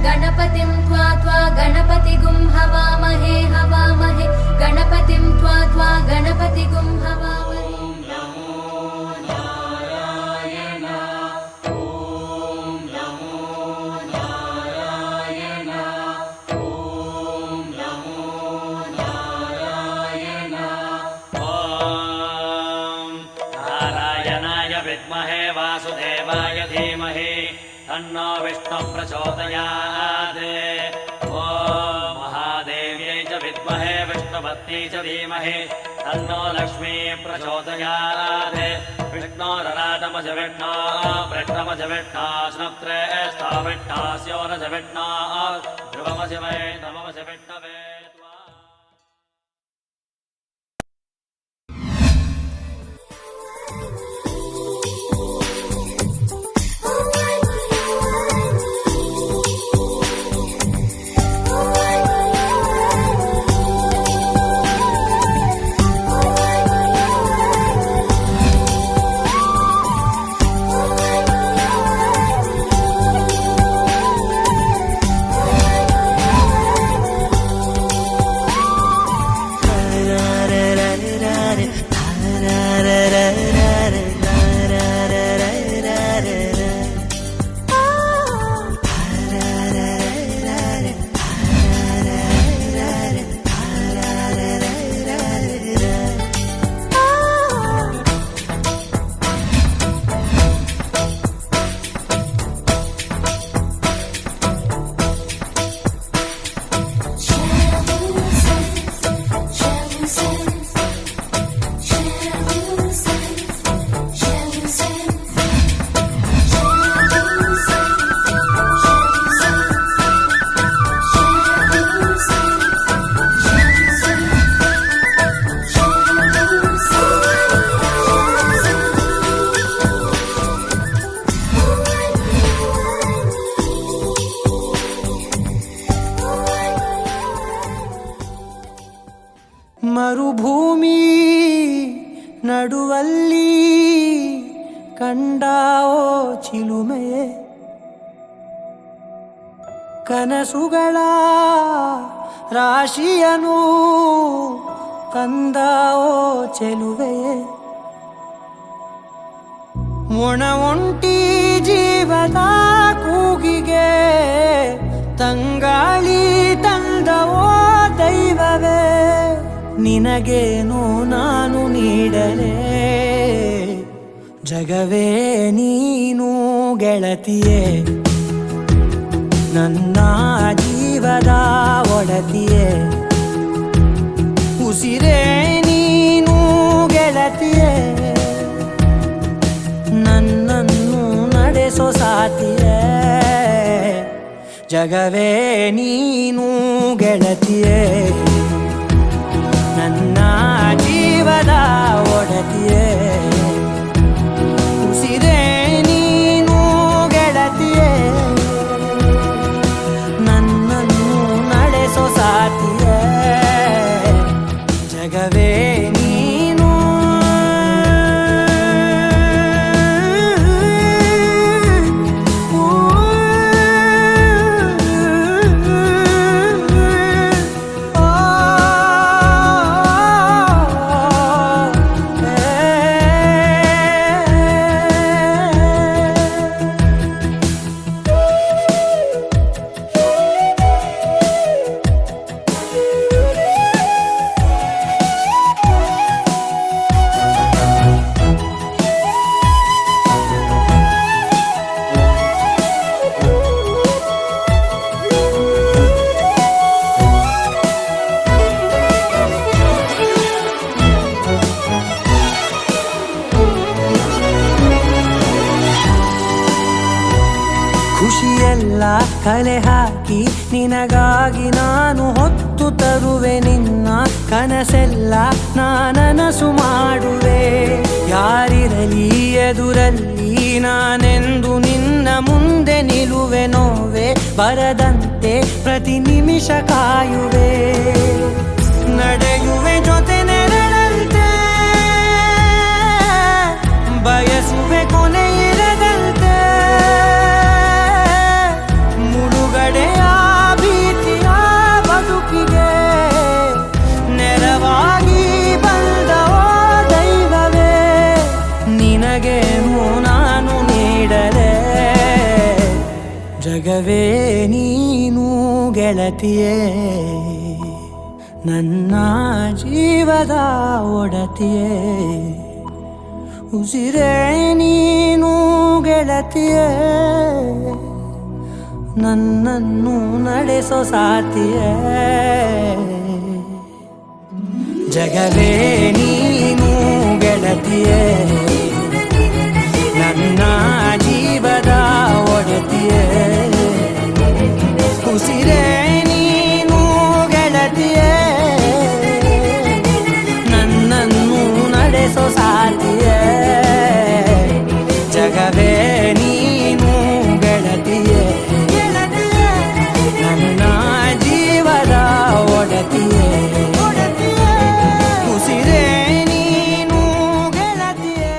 गणपतिं त्वा गणपतिगुं हवामहे हवामहे गणपतिं त्वा गणपतिगुं हवामहे। नारायणाय विद्महे वासुदेवाय धीमहि तन्नो विष्णुः प्रचोदयात्। ॐ महादेव्यै च विद्महे विष्णुपत्न्यै च धीमहि तन्नो लक्ष्मीः प्रचोदयात्। विष्णोरराटमज विष्णो वृष्णमज विष्णो स्नुत्रे स्थाविष्णास्योरज विष्णो ध्रुवमज वै नममज विष्णवे। ಮರುಭೂಮಿ ನಡುವಲ್ಲಿ ಕಂಡಾವೋ ಚಿಲುಮೆಯೇ ಕನಸುಗಳ ರಾಶಿಯನು ತಂದಾವೋ ಚೆಲುವೆಯೇ ಒಣ ಒಂಟಿ ಜೀವದ ಕೂಗಿಗೆ ತಂಗಾಳಿ ತಂದವೋ ದೈವವೇ ನಿನಗೇನು ನಾನು ನೀಡಲೇ ಜಗವೇ ನೀನು ಗೆಳತಿಯೇ ನನ್ನ ಜೀವದ ಒಡತಿಯೇ ಉಸಿರೇ ನೀನು ಗೆಳತಿಯೇ ನನ್ನನ್ನು ನಡೆಸೋ ಸಾತಿಯೇ ಜಗವೇ ನೀನು ಗೆಳತಿಯೇ ನನ್ನ ಜೀವದ ಒಡತಿಯೇ ಉಸಿರೇ ನೀನು ಗೆಳತಿಯೇ ನನ್ನನ್ನು ನಡೆಸೋ ಸಾತಿಯೇ ಜಗವೇ ನೀನು ಖುಷಿಯೆಲ್ಲ ಕಲೆ ಹಾಕಿ ನಿನಗಾಗಿ ನಾನು ಹೊತ್ತು ತರುವೆ ನಿನ್ನ ಕನಸೆಲ್ಲ ನಾನನಸು ಮಾಡುವೆ ಯಾರಿರಲಿ ಎದುರಲ್ಲಿ ನಾನೆಂದು ನಿನ್ನ ನಿಲುವೆ ನೋವೆ ಬರದಂತೆ ಪ್ರತಿ ನಿಮಿಷ ಕಾಯುವೆ ನಡೆಯುವೆ ಜೊತೆ ನೆರಳಂತೆ ಬಯಸುವೆ ಕೊನೆ ಇರದಂತೆ ಮುಳುಗಡೆಯ ಭೀತಿಯ ಬದುಕಿಗೆ ನೆರವಾಗಿ ಬಂದವೋ ದೈವವೇ ನಿನಗೇನು ನಾನು ನೀಡಲೆ ಜಗವೇ ನೀನು ಗೆಳತಿಯೇ ನನ್ನ ಜೀವದ ಒಡತಿಯೇ ಉಸಿರೇ ನೀನು ಗೆಳತಿಯೇ ನನ್ನನ್ನು ನಡೆಸೋ ಸಾತಿಯೇ ಜಗವೇ ನೀನು ಗೆಳತಿಯೇ ನನ್ನ ಜೀವದ ಒಡತಿಯೇ ಉಸಿರೇ ನೀನು ಗೆಳತಿಯೇ ನನ್ನನ್ನು ನಡೆಸೋ ಸಾತಿಯೇ ಜಗವೇ ನೀನು ಗೆಳತಿಯೇ ನನ್ನ ಜೀವದ ಒಡತಿಯೇ ಉಸಿರೇ ನೀನು ಗೆಳತಿಯೇ.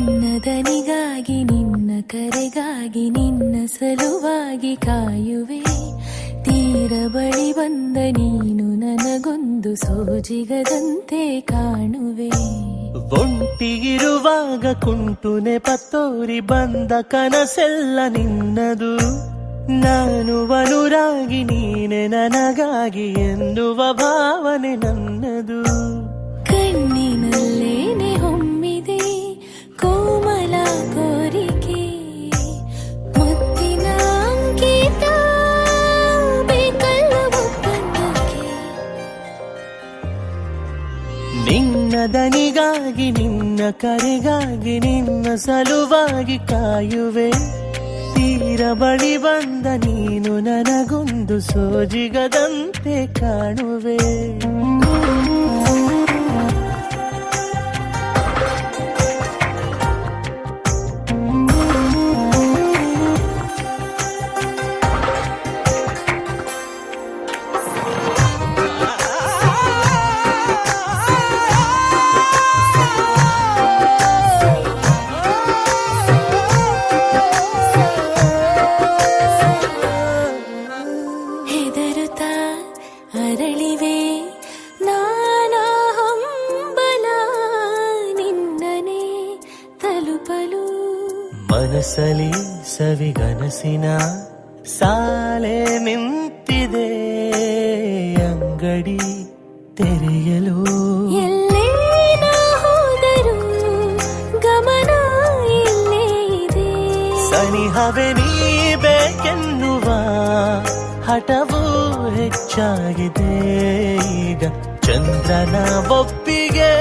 ನಿನ್ನದನಿಗಾಗಿ ನಿನ್ನ ಕರೆಗಾಗಿ ನಿನ್ನ ಸಲುವಾಗಿ ಕಾಯುವೆ ತೀರ ಬಳಿ ಬಂದ ನೀನು ನನಗೊಂದು ಸೋಜಿಗದಂತೆ ಕಾಣುವೆ ಒಂಟಿಗಿರುವಾಗ ಕುಂಟು ನೆಪತ್ತೋರಿ ಬಂದ ಕನಸೆಲ್ಲ ನಿನ್ನದು ನಾನು ಅನುರಾಗಿ ನೀನೆ ನನಗಾಗಿ ಎನ್ನುವ ಭಾವನೆ ನನ್ನದು ಕಣ್ಣಿನಲ್ಲೇನೆ ಹೊಮ್ಮಿದೆ ಕೋಮಲ ಕೋರಿಕೆ ಮುತ್ತಿನ ಅಂಕಿತ ಬೇಕಲ್ಲ ಒಪ್ಪಂದಕ್ಕೆ ನಿನ್ನ ದನಿಗಾಗಿ ನಿನ್ನ ಕರೆಗಾಗಿ ನಿನ್ನ ಸಲುವಾಗಿ ಕಾಯುವೆ ತೀರ ಬಳಿ ಬಂದ ನೀನು ನನಗೊಂದು ಸೋಜಿಗದಂತೆ ಕಾಣುವೆ ಮನಸಲಿ ಸವಿಗನಸಿನ ಸಾಲೆ ನಿಂತಿದೆ ಅಂಗಡಿ ತೆರೆಯಲು ಎಲ್ಲೇ ನಾ ಹೋದರೂ ಗಮನ ಇಲ್ಲೇ ಇದೆ ಸನಿಹವೇ ನೀ ಬೇಕೆನ್ನುವ ಹಠವೂ ಹೆಚ್ಚಾಗಿದೆ ಈಗ ಚಂದ್ರನ ಒಪ್ಪಿಗೆ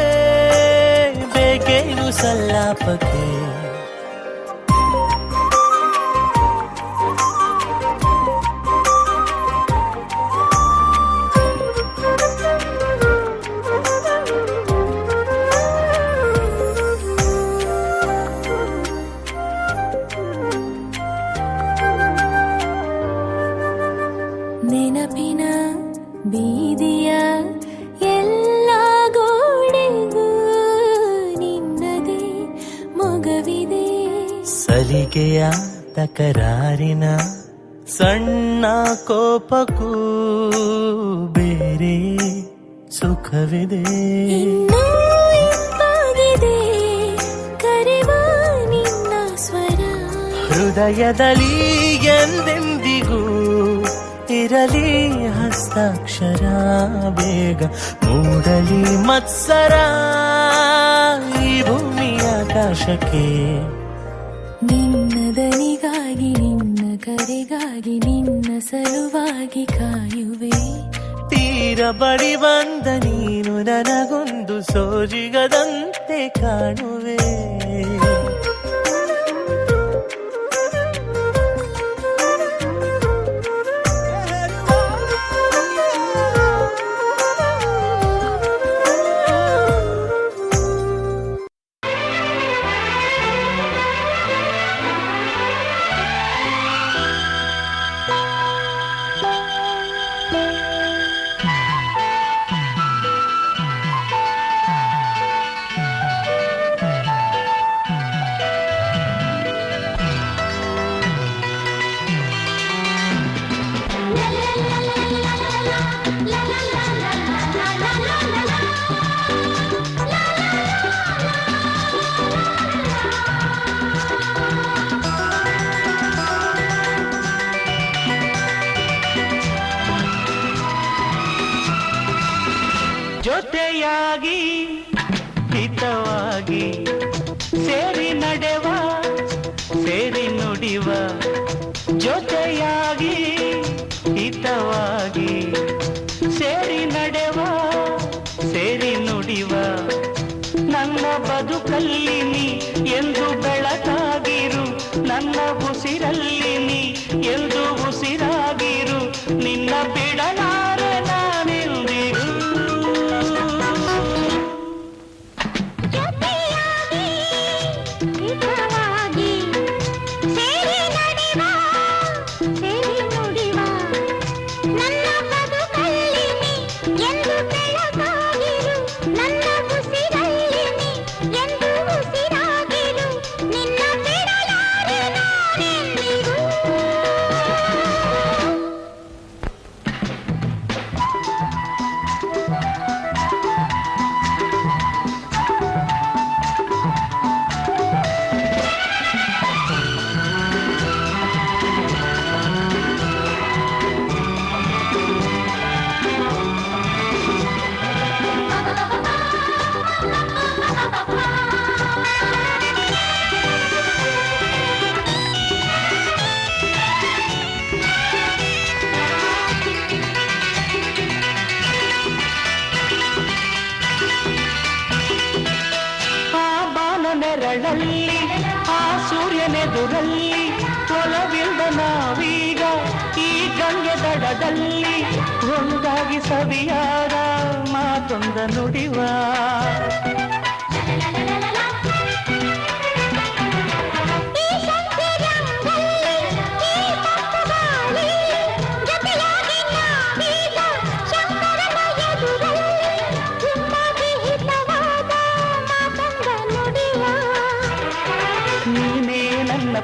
ಬೇಕೇನು ಸಲ್ಲಾಪಕ್ಕೆ ನೆನಪಿನ ಬೀದಿಯ ಎಲ್ಲ ಗೋಡೆಗೂ ನಿನ್ನದೇ ಮೊಗವಿದೆ ಸಲಿಗೆಯ ತಕರಾರಿನ ಸಣ್ಣ ಕೋಪಕ್ಕೂ ಬೇರೆ ಸುಖವಿದೆ ಇನ್ನೂ ಇಂಪಾಗಿದೆ ಕರೆವ ನಿನ್ನ ಸ್ವರ ಹೃದಯದಲ್ಲಿ ಎಂದೆಂದಿಗೂ ಇರಲಿ ಹಸ್ತಾಕ್ಷರ ಬೇಗ ಮೂಡಲಿ ಮತ್ಸರ ಈ ಭೂಮಿ ಆಕಾಶಕ್ಕೆ ನಿನ್ನ ದನಿಗಾಗಿ ನಿನ್ನ ಕರೆಗಾಗಿ ನಿನ್ನ ಸಲುವಾಗಿ ಕಾಯುವೆ ತೀರ ಬಳಿ ಬಂದ ನೀನು ನನಗೊಂದು ಸೋಜಿಗದಂತೆ ಕಾಣುವೆ ಜೊತೆಯಾಗಿ ಹಿತವಾಗಿ ಸೇರಿ ನಡೆವ ಸೇರಿ ನುಡಿವ ಜೊತೆಯಾಗಿ ಹಿತವಾಗಿ ಸೇರಿ ನಡೆವ ಸೇರಿ ನುಡಿವ ನನ್ನ ಬದುಕಲ್ಲಿ ನೀ ಎಂದು ಬೆಳಕಾಗಿರು ನನ್ನ ಉಸಿರಲ್ಲಿ ನೀ ಎಂದು ಉಸಿರಾಗಿರು ನಿನ್ನ ಬಿಡಲಾರೆ ನಾನೆಂದಿರು ನೆರಳಲ್ಲಿ ಆ ಸೂರ್ಯನೆದುರಲ್ಲಿ ಒಲವಿಲ್ದ ನಾವೀಗ ಈ ಗಂಗೆ ದಡದಲ್ಲಿ ಒಂದಾಗಿ ಸವಿಯಾದ ಮಾತೊಂದ ನುಡಿವ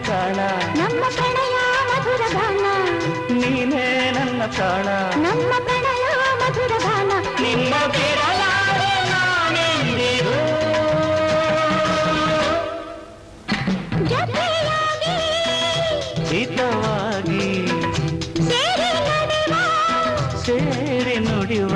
ಪ್ರಾಣ ನಮ್ಮ ಪ್ರಣಯ ಮಧುರ ಗಾನ ನೀನೇ ನನ್ನ ಪ್ರಾಣ ನಮ್ಮ ಪ್ರಣಯ ಮಧುರ ಗಾನ ನಿನ್ನ ಬಿಡಲಾರೆ ನಾನೆಂದಿರು ಜೊತೆಯಾಗಿ ಹಿತವಾಗಿ ಸೇರಿ ನುಡಿವ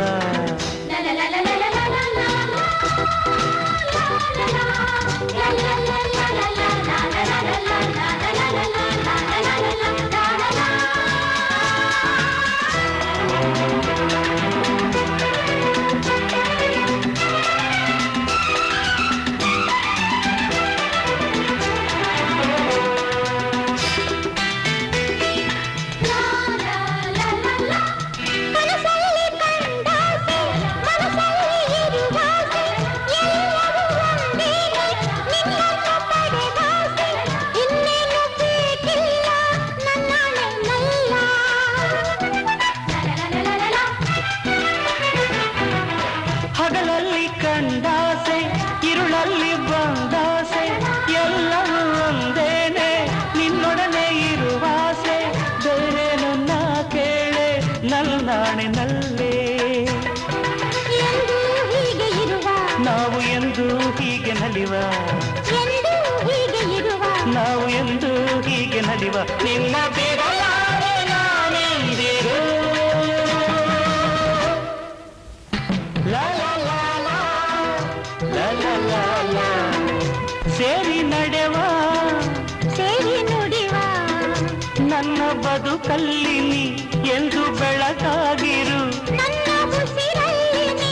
ಹಗಲಲ್ಲಿ ಕಂಡಾಸೆ ಇರುಳಲ್ಲಿ ಬಂದಾಸೆ ಎಲ್ಲವೂ ಒಂದೇನೆ ನಿನ್ನೊಡನೆ ಇರುವಾಸೆ ಬೇರೆ ನನ್ನ ಕೇಳೆ ನಲ್ಲಾಣೆ ನಲ್ಲೇ ಎಂದು ಹೀಗೆ ಇರುವ ನಾವು ಎಂದು ಹೀಗೆ ನಲಿವ ಎಂದು ಹೀಗೆ ಇರುವ ನಾವು ಎಂದು ಹೀಗೆ ನಲಿವ ನಿನ್ನ ಬಿಡಲಾರೆ ನಾನೆಂದಿರು ಸೇರಿ ನಡೆವ ಸೇರಿ ನುಡಿವ ನನ್ನ ಬದುಕಲ್ಲಿ ನೀ ಎಂದು ಬೆಳಕಾಗಿರು ನನ್ನ ಉಸಿರಲ್ಲಿ ನೀ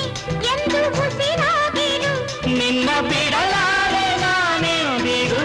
ಎಂದು ಉಸಿರಾಗಿರು ನಿನ್ನ ಬಿಡಲಾರೆ ನಾನೆಂದಿರು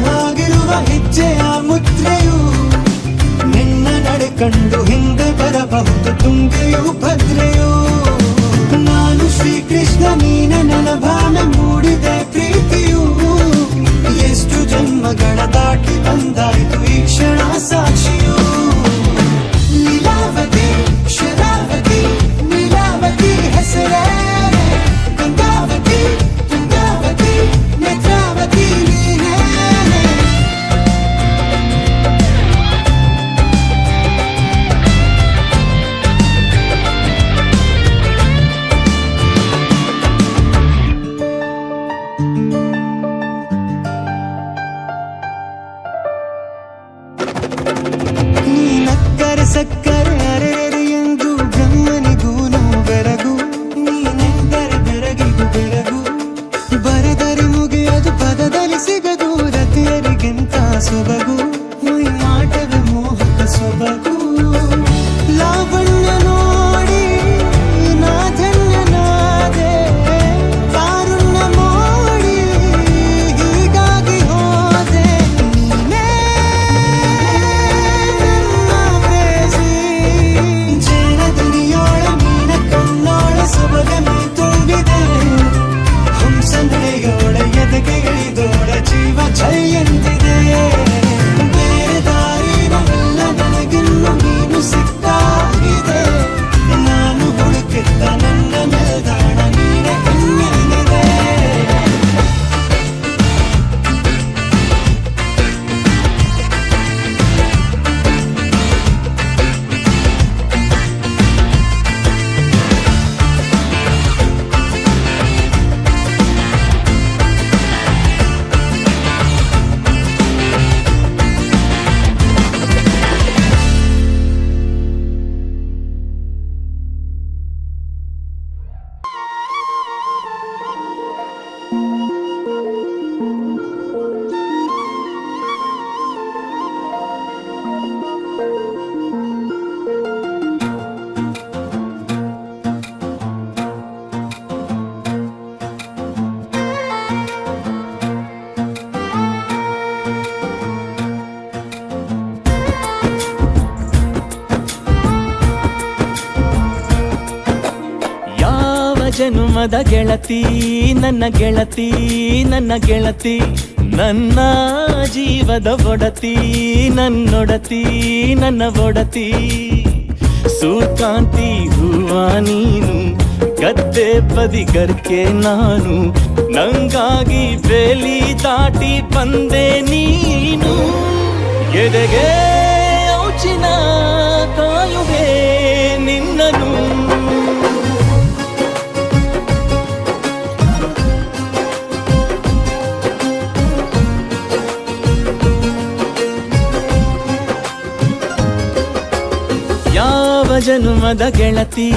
ಹಾಗಿರುವ ಹೆಜ್ಜೆಯ ಮುದ್ರೆಯು ನಿನ್ನ ನಡೆ ಕಂಡು ಹಿಂದೆ ಬರಬಹುದು ತುಂಗೆಯು ಭದ್ರೆಯು ನಾನು ಶ್ರೀಕೃಷ್ಣ ನೀನೆ ನನ್ನ ಭಾವನೆ ಮೂಡಿದೆ ಪ್ರೀತಿಯು ಎಷ್ಟು ಜನ್ಮಗಳ ದಾಟಿ ಬಂದಾಯಿತು ಈ ಕ್ಷಣ ಸಾಕ್ಷಿಯು ಲೀಲಾವತಿ ಶರಾವತಿ ನೀಲಾವತಿ ಹೆಸರೇ ಗಂಗಾವತಿ ತುಂಗಾವತಿ ನೇತ್ರಾವತಿ ನೀನೇ ನೀನಕ್ಕರೆ ಸಕ್ಕರೆ ಅರೆರೆ ಎಂದು ಬ್ರಹ್ಮನಿಗೂನು ಬೆರಗು ನೀನೆಂದರೆ ಬೆರಗಿಗೂ ಬೆರಗು ಬರೆದರೆ ಮುಗಿಯದು ಪದದಲ್ಲಿ ಸಿಗದು ರತಿಯರಿಗೆಂತ ಸೊಬಗು ಮೈ ಮಾಟವೇ ಮೋಹಕ ಸೊಬಗು ಲಾವಣ್ಯ ನೋಡಿ ನಾ ಧನ್ಯನಾದೆ ಕಾರುಣ್ಯ ಮೋಡಿ ಹೀಗಾಗಿ ಹೋದೆ ನೀನೇ ಜೇನ ಧ್ವನಿಯೋಳ ಮೀನ ಕಣ್ಣೋಳ ಸೊಬಗ ಮೈ ತುಂಬಿದೆ ಹಂಸ ನಡೆಯೋಳ ಎದೆಗೆ ಇಳಿದೋಳ ಜೀವ ಛೈ ಎಂದಿದೆ ಬೇರೆ ದಾರಿನವೆಲ್ಲ ನನಗಿನ್ನು ನೀನು ಸಿಕ್ಕಾಗಿದೆ ನಾನು ಹುಡುಕಿದ್ದ ನನ್ನ ನಿಲ್ದಾಣ ನೀನೆ ಇನ್ನೇನಿದೆ ಯಾವ ಜನುಮದ ಗೆಳತಿ ನನ್ನ ಗೆಳತಿ ನನ್ನ ಗೆಳತಿ ನನ್ನ ಜೀವದ ಒಡತಿ ನನ್ನೊಡತಿ ನನ್ನ ಒಡತಿ ಸೂರ್ಕಾಂತಿ ಹೂವ ನೀನು ಗದ್ದೆ ಬದಿಗರ್ಕೆ ನಾನು ನಂಗಾಗಿ ಬೇಲಿ ದಾಟಿ ಬಂದೆ ನೀನು ಎದೆಗೆ ಔಚಿನ ಕಾಯುವೆ ನಿನ್ನನು ಯಾವ ಜನುಮದ ಗೆಳತಿ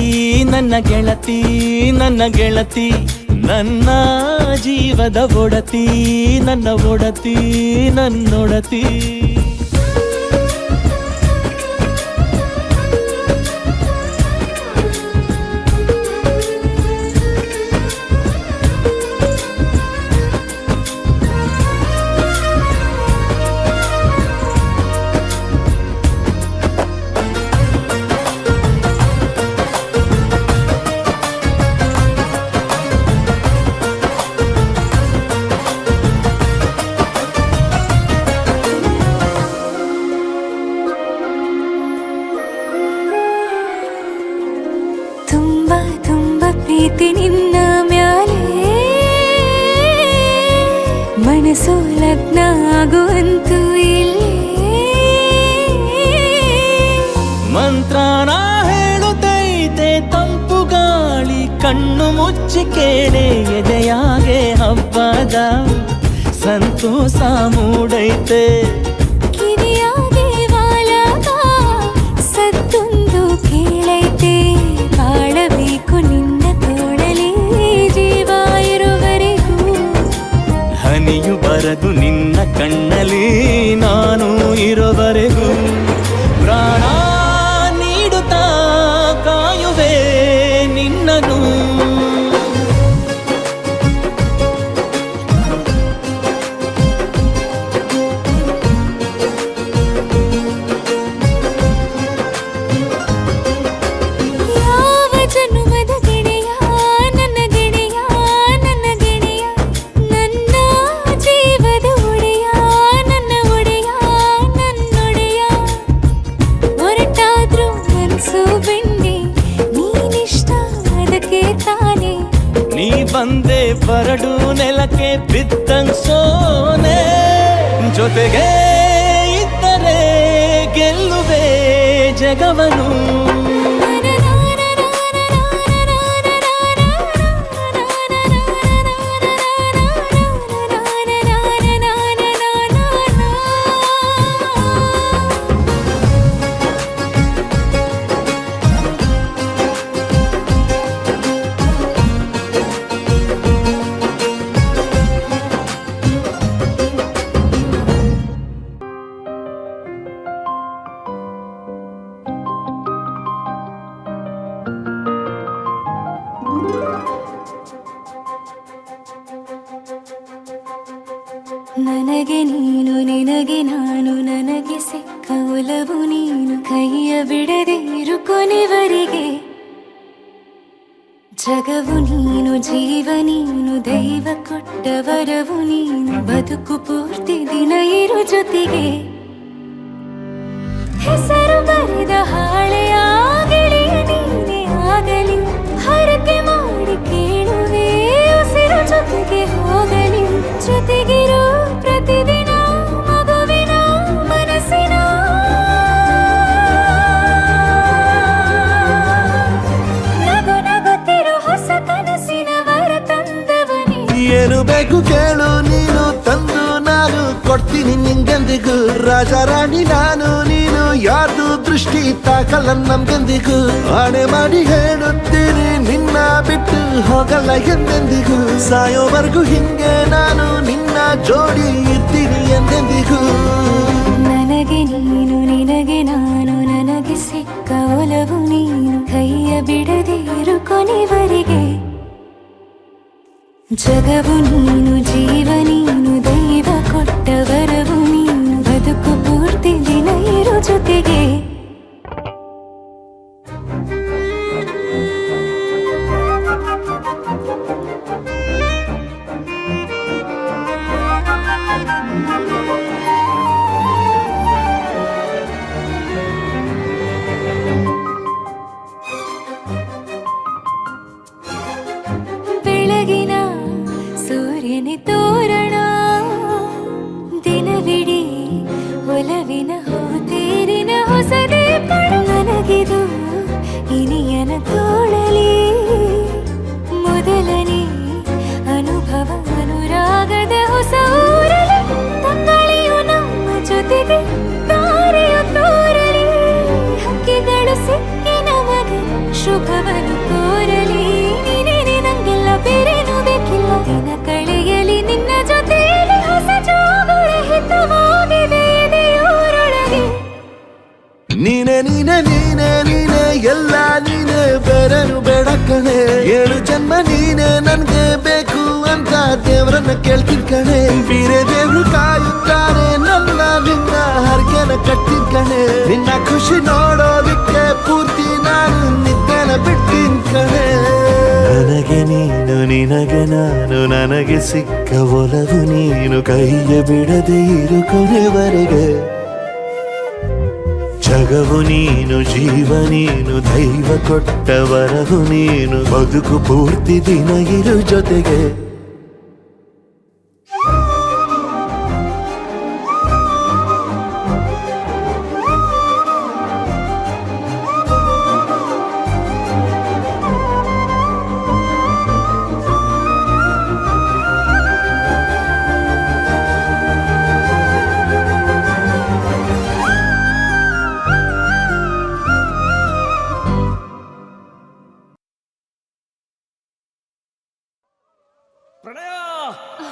ನನ್ನ ಗೆಳತಿ ನನ್ನ ಗೆಳತಿ ನನ್ನ ಜೀವದ ಒಡತಿ ನನ್ನ ಒಡತಿ ನನ್ನೊಡತಿ ಪ್ರೀತಿ ನಿನ್ನ ಮ್ಯಾಲೆ ಮನಸ್ಸು ಲಗ್ನ ಆಗುವಂತೂ ಇಲ್ಲೇ ಮಂತ್ರನ ಹೇಳುತ್ತೈತೆ ತಂಪು ಗಾಳಿ ಕಣ್ಣು ಮುಚ್ಚಿ ಕೇಳೆ ಎದೆಯಾಗೆ ಹಬ್ಬದ ಸಂತೋಷ ಮೂಡೈತೆ ಕಿವಿಯಾಗೆ ವಾಲಾಗ ಸತ್ತೊಂದು ಕೇಳೈತೆ ಬಾಳಬೇಕು ನಿನ್ನ ತೋಳಲಿ ಜೀವ ಇರುವರೆಗೂ ಹನಿಯು ಬರದು ನಿನ್ನ ಕಣ್ಣಲ್ಲಿ ನಾನು ಇರುವರೆಗೂ ಪ್ರಾಣ ನೀಡುತ್ತಾ ಕಾಯುವೆ ನಿನ್ನನು ಬರಡು ನೆಲಕ್ಕೆ ಬಿದ್ದಂಗ್ ಸೋನೆ ಜೊತೆಗೆ ಇದ್ದರೆ ಗೆಲ್ಲುವೆ ಜಗವನು ನನಗೆ ನೀನು ನಿನಗೆ ನಾನು ನನಗೆ ಸಿಕ್ಕ ಒಲವು ನೀನು ಕೈಯ ಬಿಡದೆ ಇರು ಕೊನೆವರೆಗೆ ಜಗವು ನೀನು ಜೀವ ನೀನು ದೈವ ಕೊಟ್ಟ ವರವು ನೀನು ಬದುಕು ಪೂರ್ತಿ ದಿನ ಇರು ಜೊತೆಗೆ ಹೆಸರು ಬರೆದ ಹಾಳೆಯಾಗಲಿ ನೀನೇ ಆಗಲಿ ಹರಕೆ ಮಾಡಿ ಕೇಳುವೆ ಉಸಿರು ಜೊತೆಗೆ ಹೋಗಲಿ ಜೊತೆಗಿರು ಪ್ರತಿದಿನ ಮಗುವಿನ ಮನಸ್ಸಿನ ನಗು ನಗುತ್ತಿರು ಹೊಸ ಕನಸಿನ ವರ ತಂದವನೇ ಏನು ಬೇಕು ಕೇಳು ನೀನು ತಂದು ನಾನು ಕೊಡ್ತೀನಿ ನಿಂಗೆಂದಿಗೂ ರಾಜ ರಾಣಿ ನಾನು ನೀನು ಯಾರ್ದು ದೃಷ್ಟಿ ತಾಕಲ್ಲ ನಮ್ಗೆಂದಿಗೂ ಆಣೆ ಮಾಡಿ ಹೇಳುತ್ತೀನಿ ನಿನ್ನ ಬಿಟ್ಟು ಹೋಗಲ್ಲ ಎಂದೆಂದಿಗೂ ಸಾಯೋವರೆಗೂ ಹಿಂಗೆ ನಾನು ನಿನ್ನ ಜೋಡಿ ಇರ್ತೀನಿ ಎಂದೆಂದಿಗೂ ನನಗೆ ನೀನು ನಿನಗೆ ನಾನು ನನಗೆ ಸಿಕ್ಕ ಒಲವು ನೀನು ಕೈಯ ಬಿಡದೆ ಇರು ಕೊನೆವರೆಗೆ ಜಗವು ನೀನು ಜೀವ ನೀನು ದೈವ ಕೊಟ್ಟ ವರವು ನೀನು ಬದುಕು ಪೂರ್ತಿ ದಿನ ಇರು ಜೊತೆಗೆ ಬೆಳಗಿನ ಸೂರ್ಯನ ತೋರಣ ದಿನವಿಡೀ ಒಲವಿನ ಹೋತೇರಿನ ಹೊಸದೇ ಪಡ ನನಗಿದು ಇನಿಯನ ತೋಳಲಿ ಮೊದಲನೇ ಅನುಭವ ಅನುರಾಗದ ಹೊಸ ಊರಲಿ ತಂಗಳಿಯು ನಮ್ಮ ಜೊತೆಗೆ ತಾರೆಯು ತೋರಲಿ ಹಕ್ಕಿಗಳು ಸಿಕ್ಕಿ ನಮಗೆ ಶುಭವನ್ನು ಕೋರಲಿ ನೀನೇ ನಂಗೆಲ್ಲ ಬೇರೇನು ಬೇಕಿಲ್ಲ ದಿನ ಕಳೆಯಲಿ ನಿನ್ನ ಜೊತೆಯಲ್ಲಿ ಹೊಸ ಜೋಗುಳ ಹಿತವಾಗಿದೆ ಎದೆಯೂರೊಳಗೆ ನೀನೆ ನೀನೆ ನೀನೆ ನೀನೆ ಎಲ್ಲ ನೀನೆ ಬೇರೆನು ಬೇಡ ಕಣೆ 7 ಜನ್ಮ ನೀನೆ ನನ್ಗೆ ಬೇಕು ಅಂತ ದೇವ್ರನ್ನ ಕೇಳ್ತೀನಿ ಕಣೆ ಬೇರೆ ದೇವ್ರು ಕಾಯುತ್ತಾರೆ ನನ್ನ ನಿನ್ನ ಹರ್ಗೆನ ಕಟ್ಟಿನ ಕಣೆ ನಿನ್ನ ಖುಷಿ ನೋಡೋದಿಕ್ಕೆ ಪೂರ್ತಿ ನಾನು ನಿದ್ದೆನ ಬಿಟ್ಟಿನ್ ಕಣೆ ನನಗೆ ನೀನು ನಿನಗೆ ನಾನು ನನಗೆ ಸಿಕ್ಕ ಒಲವು ನೀನು ಕೈಯ ಬಿಡದೆ ಇರು ಕೊನೆವರೆಗೆ ಜಗವು ನೀನು ಜೀವ ನೀನು ದೈವ ಕೊಟ್ಟ ವರವು ನೀನು ಬದುಕು ಪೂರ್ತಿ ದಿನ ಇರು ಜೊತೆಗೆ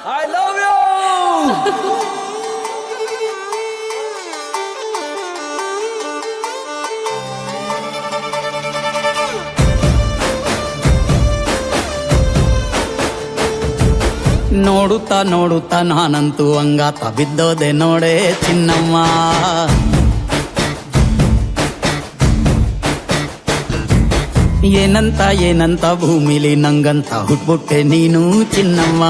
I love you. ನೋಡುತ್ತಾ ನೋಡುತ್ತಾ ನಾನಂತೂ ಅಂಗಾತ ಬಿದ್ದೋದೆ ನೋಡೆ ಚಿನ್ನಮ್ಮ ಏನಂತ ಏನಂತ ಭೂಮಿಲಿ ನಂಗಂತ ಹುಟ್ಬಿಟ್ಟೆ ನೀನು ಚಿನ್ನಮ್ಮ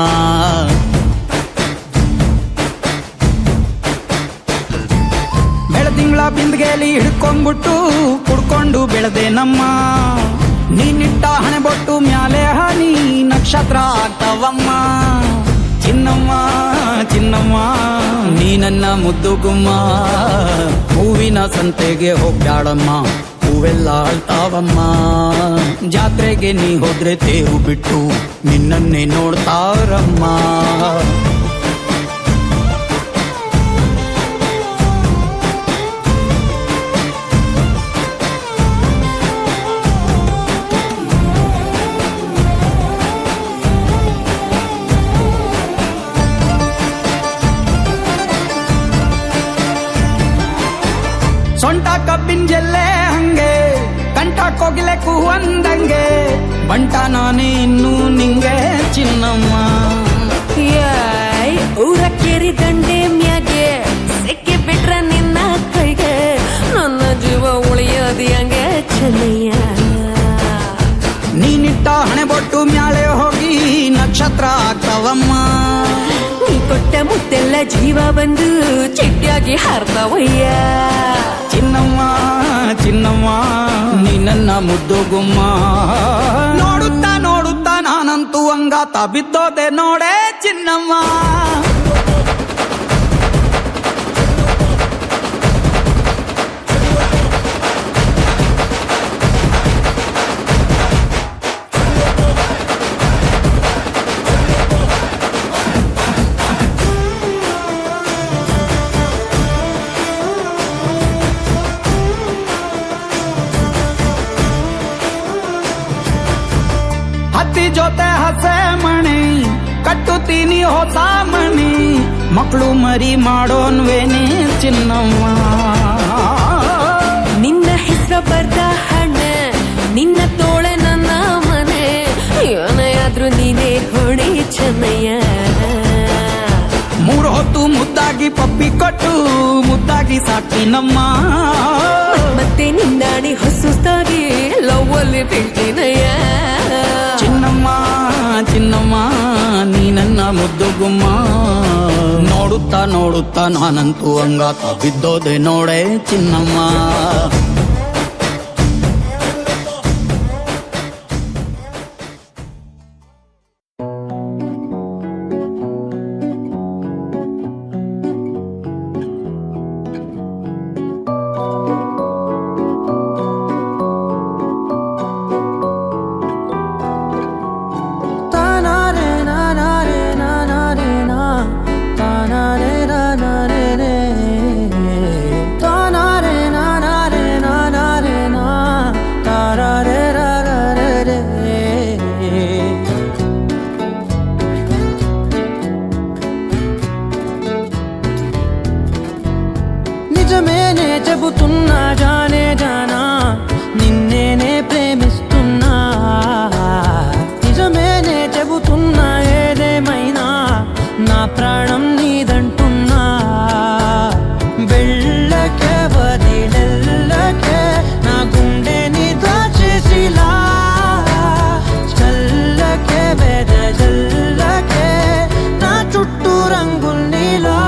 ಬೆಳದಿಂಗಳ ಬಿಂದಿಗೆಯಲ್ಲಿ ಹಿಡ್ಕೊಂಡ್ಬಿಟ್ಟು ಕುಡ್ಕೊಂಡು ಬೆಳೆದೆ ನಮ್ಮ ನೀನಿಟ್ಟ ಹಣೆ ಬೊಟ್ಟು ಮ್ಯಾಲೆ ಹನಿ ನಕ್ಷತ್ರ ಆಗ್ತಾವಮ್ಮ ಚಿನ್ನಮ್ಮ ಚಿನ್ನಮ್ಮ ನೀ ನನ್ನ ಮುದ್ದು ಗುಮ್ಮ ಹೂವಿನ ಸಂತೆಗೆ ಹೋಗ್ಯಾಡಮ್ಮ ಹೂವೆಲ್ಲ ಅಳ್ತಾವಮ್ಮ ಜಾತ್ರೆಗೆ ನೀ ಹೋದ್ರೆ ತೇರು ಬಿಟ್ಟು ನಿನ್ನನ್ನೇ ನೋಡ್ತಾರಮ್ಮ ಸೊಂಟ ಕಬ್ಬಿನ ಜಲ್ಲೆ ಹಂಗೆ ಕಂಠ ಕೋಗಿಲೆ ಕೂವಂದಂಗೆ ಬಂಟ ನಾನೇ ಇನ್ನೂ ನಿಂಗೆ ಚಿನ್ನಮ್ಮ ಯಾಯ್ ಊರ ಕೇರಿ ದಂಡೆ ಮ್ಯಾಗೆ ಸಿಕ್ಕಿ ಬಿಟ್ರ ನಿನ್ನ ಕೈಗೆ ನನ್ನ ಜೀವ ಉಳಿಯೋದಿ ಹಂಗೆ ಚೆನ್ನಯ್ಯ ನೀನಿಟ್ಟ ಹಣೆ ಬೊಟ್ಟು ಮ್ಯಾಲೆ ಹೋಗಿ ನಕ್ಷತ್ರ ಆಗ್ತಾವಮ್ಮ ನೀ ಕೊಟ್ಟ ಮುತ್ತೆಲ್ಲ ಜೀವ ಬಂದು ಚಿಟ್ಟಿಯಾಗಿ ಹಾರ್ತಾವಯ್ಯ ಚಿನ್ನಮ್ಮ ಚಿನ್ನಮ್ಮ ನೀ ನನ್ನ ಮುದ್ದು ಗುಮ್ಮ ನೋಡುತ್ತಾ ನೋಡುತ್ತಾ ನಾನಂತೂ ಅಂಗಾತ ಬಿದ್ದೋದೆ ನೋಡೆ ಚಿನ್ನಮ್ಮ ಹತ್ತಿ ಜೊತೆ ಹಸೆ ಮಣಿ ಕಟ್ಟುತ್ತೀನಿ ಹೊಸ ಮಣಿ ಮಕ್ಕಳು ಮರಿ ಮಾಡೋನ್ವೇನೆ ಚಿನ್ನಮ್ಮ ನಿನ್ನ ಹೆಸರು ಬರ್ದ ಹಣ್ಣ ನಿನ್ನ ತೋಳೆ ನನ್ನ ಮನೆ ಏನೇ ಆದ್ರೂ ನೀನೇ ಹೊಣೆ ಚೆನ್ನಯ್ಯ ಮೂರು ಹೊತ್ತು ಮುದ್ದಾಗಿ ಪಪ್ಪಿ ಕೊಟ್ಟು ಮುದ್ದಾಗಿ ಸಾಕಿನಮ್ಮ ಮತ್ತೆ ನಿಂದಾಡಿ ಹೊಸುಸ್ತಾಗಿ ಲವ್ ಅಲ್ಲಿ ಬೀಳ್ತೀನಯ್ಯ ಚಿನ್ನಮ್ಮ ಚಿನ್ನಮ್ಮ ನೀ ನನ್ನ ಮುದ್ದು ಗುಮ್ಮ ನೋಡುತ್ತಾ ನೋಡುತ್ತಾ ನಾನಂತೂ ಅಂಗಾತ ಬಿದ್ದೋದೆ ನೋಡೆ ಚಿನ್ನಮ್ಮ నిజమేనే చెబుతున్నా జానే జానా నిన్నేనే ప్రేమిస్తున్నా నిజమేనే చెబుతున్నా ఏదేమైనా నా ప్రాణం నీదంటున్నా వెళ్ళకే వదిలెల్లకే నా గుండెని దాచేసిలా చల్లకే వెదజల్లకే నా చుట్టూ రంగుల్నిలా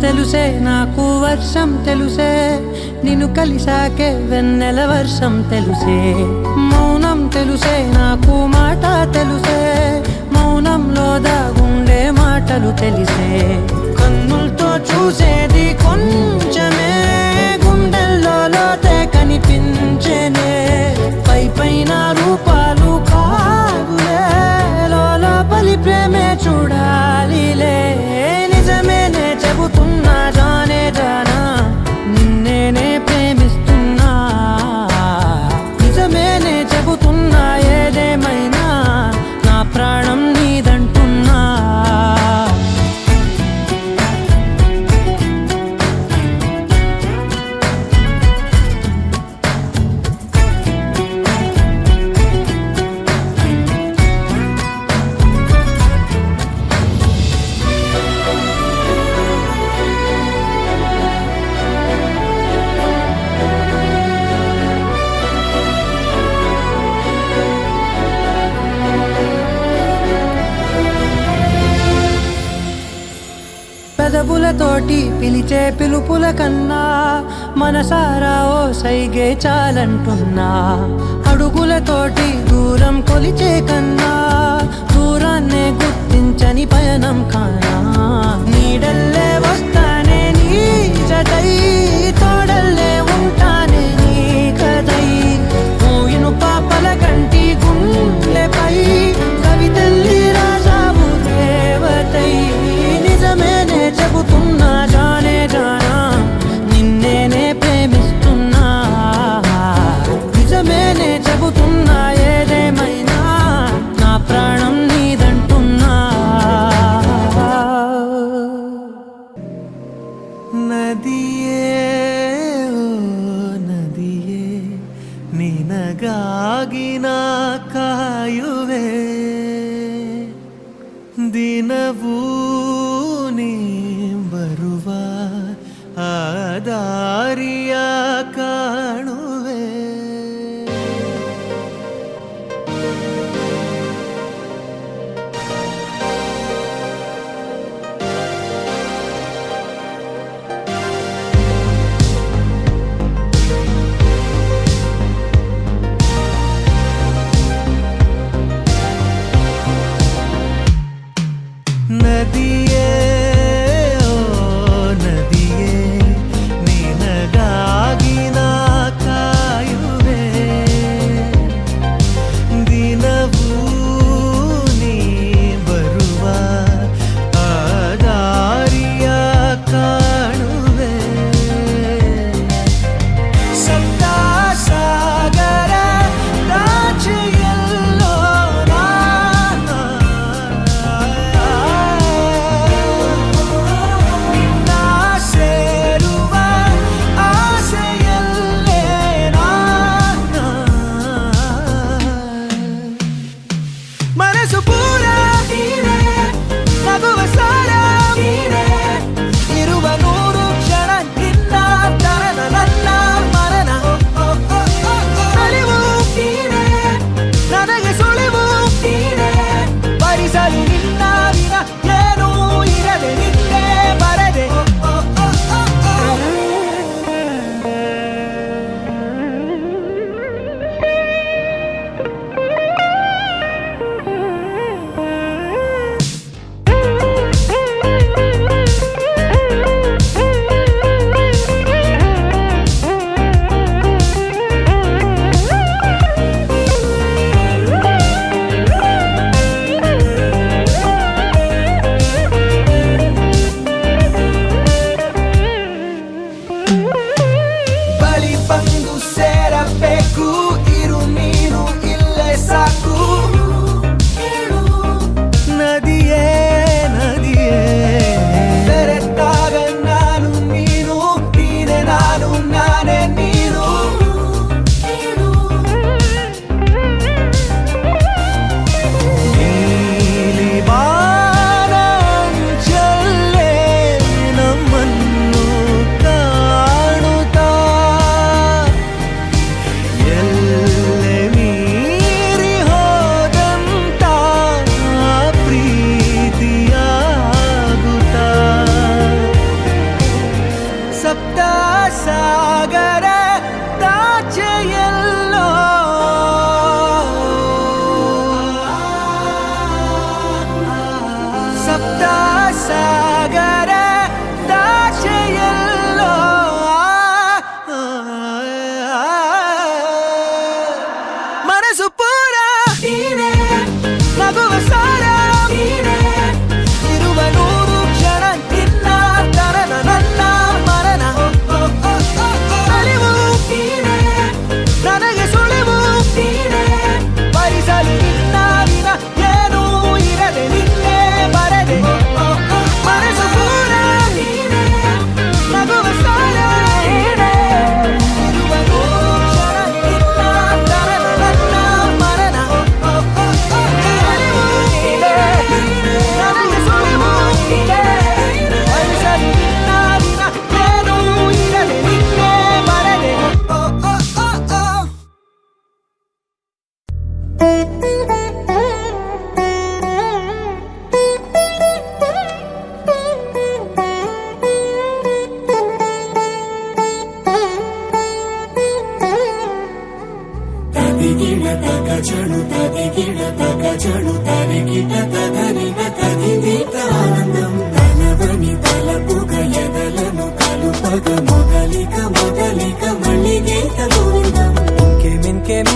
తెలుసే నాకు వర్షం తెలుసే నిన్ను కలిసాకే వెన్నెల వర్షం తెలుసే మౌనం తెలుసే నాకు మాట తెలుసే మౌనంలో దాగుండే మాటలు తెలిసే కన్నులతో చూసేది కొంచెమే గుండెల్లో లోతే కనిపించేనే పై పైన రూపాలు కాదులే లోపలి ప్రేమే చూడాలిలే నిజమేనే చెబుతున్నా జానే జానా నిన్నేనే ప్రేమిస్తున్నా నిజమేనే చెబుతున్నా ఏదేమైనా నా ప్రాణం నీదంటున్నా పెదవులతోటి పిలిచే పిలుపుల కన్నా మనసారా ఓ సైగే చాలంటున్నా అడుగులతోటి దూరం కొలిచే కన్నా దూరాన్నే గుర్తించని పయనం కానా నీడల్లే వస్తానే నీ జతై తోడల్లే ఉంటానే నీ కదై మూయిను పాపల కంటి గుండెపై కవితల్లి రాజావు దేవతై నిజమేనే చెబుతున్నా జానే జానా నిన్నేనే ప్రేమిస్తున్నా నిజమేనే చెబుతున్నా ఏదేమైనా నా ప్రాణం నీదంటున్నా ನದಿಯೇ ಓ ನದಿಯೇ ನಿನಗಾಗಿ ನಾ ಕಾಯುವೆ ದಿನವೂ ನೀ ಬರುವ ಆ ದಾರಿಯ ಕಾಣುವೆ ನದಿಯೇ ಓ ನದಿಯೇ ನಿನಗಾಗಿ ನಾ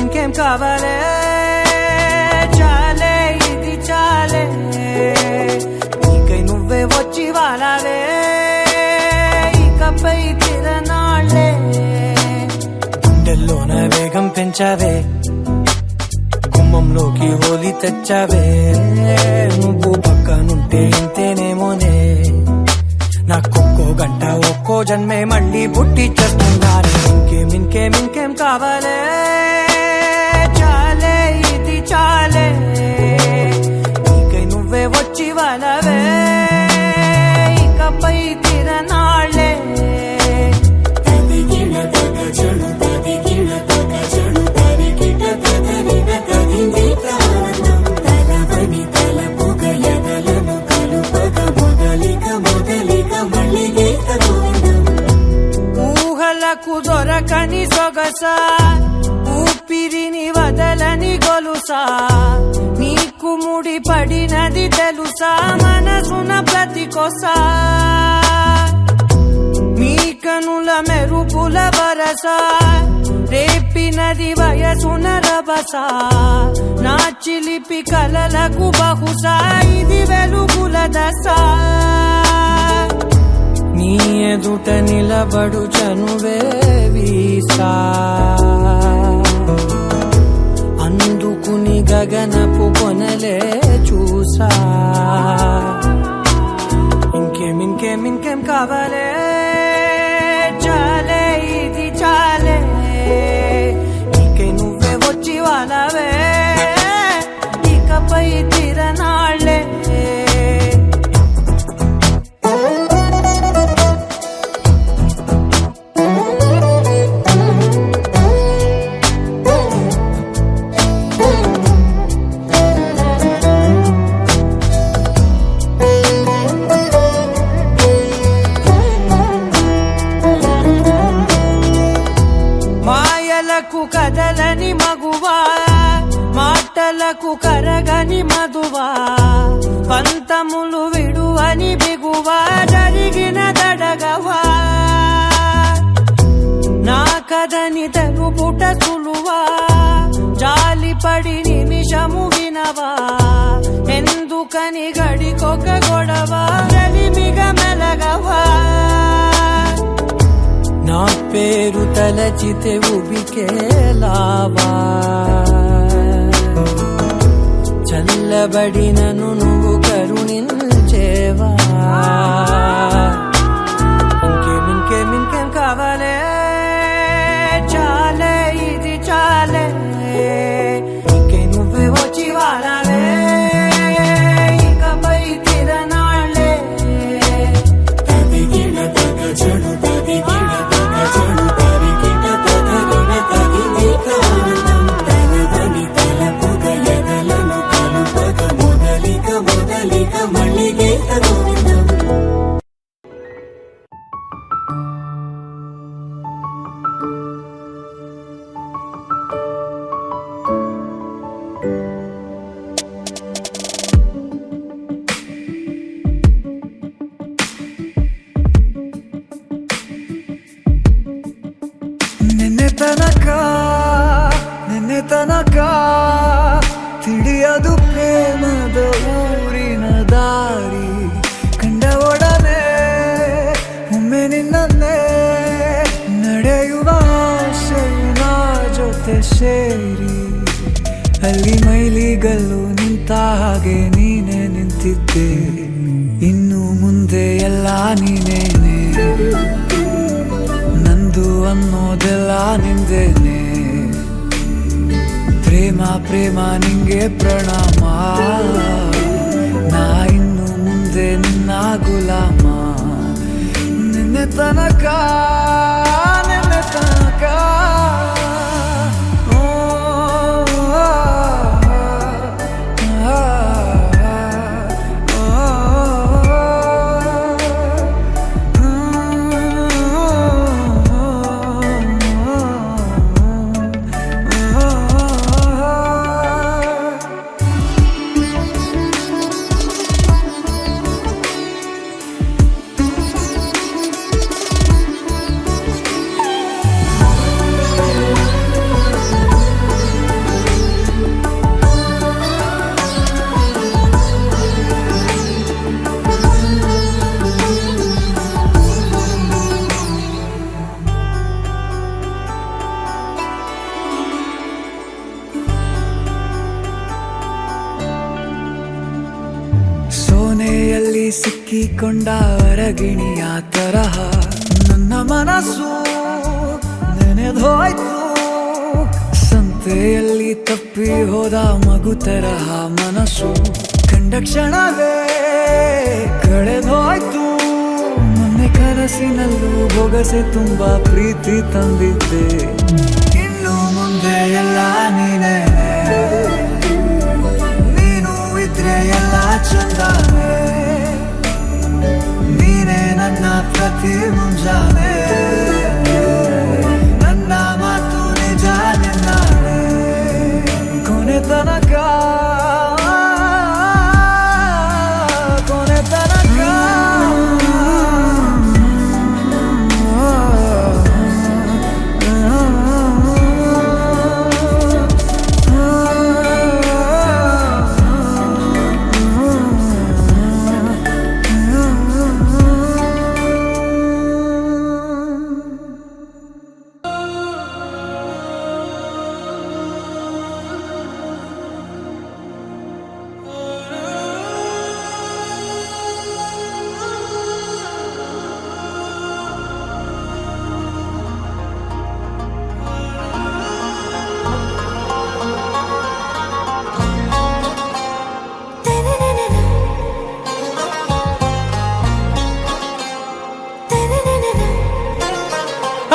ఇంకేం కావాలే చాలే ఇది చాలే నీకై నువ్వే వచ్చి వాలాలే ఇకపై తిరనాళ్ళే గుండెల్లోన వేగం పెంచావే గుమ్మంలోకి హోలీ తెచ్చావే నువ్వు పక్కనుంటే ఇంతేనేమోనే నాకొక్కో గంట ఒక్కో జన్మే మళ్ళీ పుట్టి చేస్తున్నారే ఇంకేం కావాలే చాలే ఇది చాలే నీకై నువ్వే వచ్చి వాలవే ఇకపై తిరనాళ్ళే ఊహలకు దొరకని సొగస ఊపిరిని వదలని గొలుసా నీకు ముడి పడినది తెలుసా మనసున ప్రతి కొసా మీ కనుల మెరుపుల వరస రేపినది వయసున రభస నా చిలిపి కలలకు బహుశా ఇది వెలుగుల దశ నీ ఎదుట నిలబడు చనువే వీసా అందుకుని గగనపు కొనలే చూసా ఇంకేం కావాలే చాలే ఇది చాలే నీకై నువ్వే వచ్చి వాలవే ఇకపై తిరనాళ్ళే కదలని మగువా మాటలకు కరగని మధువా పంతములు విడువని బిగువా జరిగిన దడగవా నా కదని తెలుపుట సులువా జాలిపడి నిమిషము వినవా ఎందుకని గడికొక గొడవ రవిమిగ మెలగవా నా పేరు తలచితే ఉబికేలావా చల్లబడినను నువ్వు కరుణించేవా ఇంకేం కావాలే చాలే ఇది చాలే ఇంకే నువ్వే వచ్చి వాడాలే ఇకపై తిరనాళ్ళే ನಿನ್ನೆ ತನಕ ತಿಳಿಯದು ಪ್ರೇಮದ ಊರಿನ ದಾರಿ ಕಂಡ ಒಡನೆ ಒಮ್ಮೆ ನಿನ್ನೇ ನಡೆಯುವ ಆಸೆಯ ಜೊತೆ ಸೇರಿ ಅಲ್ಲಿ ಮೈಲಿಗಲ್ಲು ನಿಂತ ಹಾಗೆ ನೀನೆ ನಿಂತಿದ್ದೆ ಇನ್ನು ಮುಂದೆ ಎಲ್ಲ ನೀನೇನೆ ನಂದು ಅನ್ನೋದೆಲ್ಲ ನಿಂದೇನೆ ಪ್ರೇಮ ನಿಂಗೆ ಪ್ರಣಾಮ ನಾ ಇನ್ನು ಮುಂದೆ ನಿನ್ನ ಗುಲಾಮ ನಿನ್ನೆ ತನಕ ಸಿಕ್ಕಿಕೊಂಡ ಹೊರಗಿಣಿಯ ತರಹ ನನ್ನ ಮನಸ್ಸು ನೆನೆದೋಯ್ತು. ಸಂತೆಯಲ್ಲಿ ತಪ್ಪಿ ಹೋದ ಮಗು ತರಹ ಮನಸ್ಸು ಕಂಡ ಕ್ಷಣವೇ ಕಳೆದೋಯ್ತು. ಮೊನ್ನೆ ಕನಸಿನಲ್ಲೂ ಬೊಗಸೆ ತುಂಬಾ ಪ್ರೀತಿ ತಂದಿದ್ದೆ. ಇನ್ನು ಮುಂದೆ ಎಲ್ಲ ನೀನೇ, ನೀನು ಇದ್ರೆ ಎಲ್ಲ ಚಂದಾನೆ. ನೀನೇ ನನ್ನ ಪ್ರತಿ ಮುಂಜಾನೆ, ನನ್ನ ಮಾತು ನಿಜ ನಿನ್ನಾನೆ. ಕೊನೆ ತನಕ ಕೊನೆ ತನಕ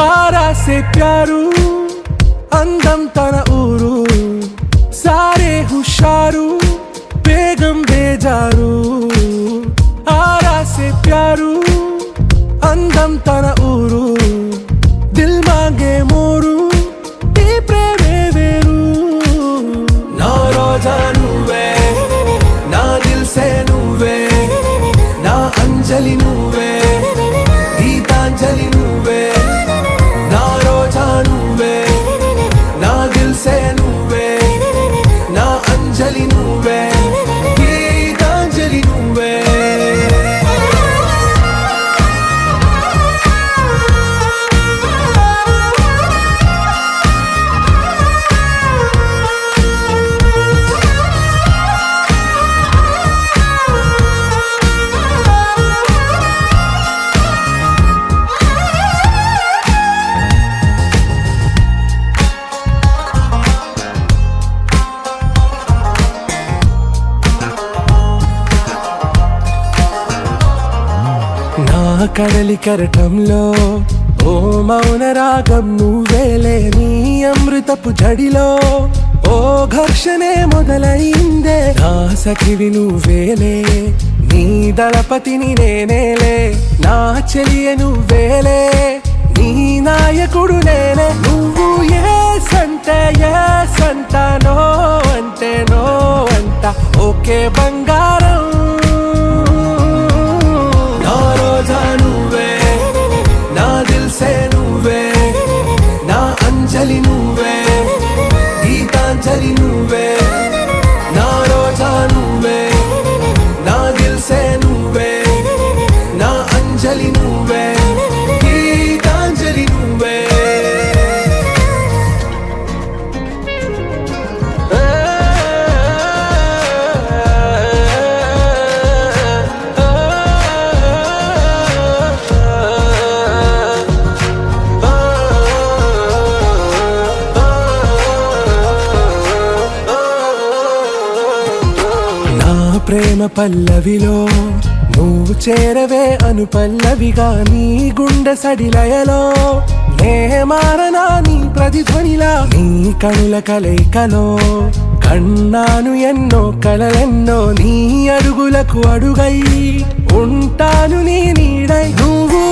आरा से प्यारू అందం తన ఊరు సారే హుషారు బేగం బేజారు. ఆరా से प्यारू అందం తన ఊరు దిల్ మాంగే మోరు ఈ ప్రేమే వేరు. నా రోజా నువ్వే, నా దిల్ సే నువ్వే, నా అంజలి నువ్వే, గీతాంజలి నువ్వే. నా రోజా నువ్వే, నా దిల్ సే నువ్వే, నా అంజలి నువ్వే, గీతాంజలి నువ్వే. నా కడలి కరటంలో ఓ మౌన రాగం నువ్వేలే. నీ అమృతపు జడిలో ఓ ఘర్షణే మొదలైందే. నా సఖివి నువ్వేలే, నీ దళపతిని నేనేలే. నా చెలియ నువ్వేలే, నీ నాయకుడు నేనే. నువ్వు ఏ సంటే ఏ సంట, నో అంటే నో అంట. ఓకే బంగారం. నా రోజా నువ్వే, నా దిల్ సే నువ్వే, నా అంజలి నువ్వే, గీతాంజలి నువ్వే. నా రోజా నువ్వే, నా దిల్ సే నువ్వే, నా అంజలి నువ్వే, గీతాంజలి నువ్వే. ప్రేమ పల్లవిలో నువ్వు చేరవే అను పల్లవిగా. నీ గుండె సడిలయలో నే మారనా నీ ప్రతిధ్వనిలా. నీ కనుల కలయికలో కన్నాను ఎన్నో కలలెన్నో. నీ అడుగులకు అడుగై ఉంటాను నీ నీడై. నువ్వు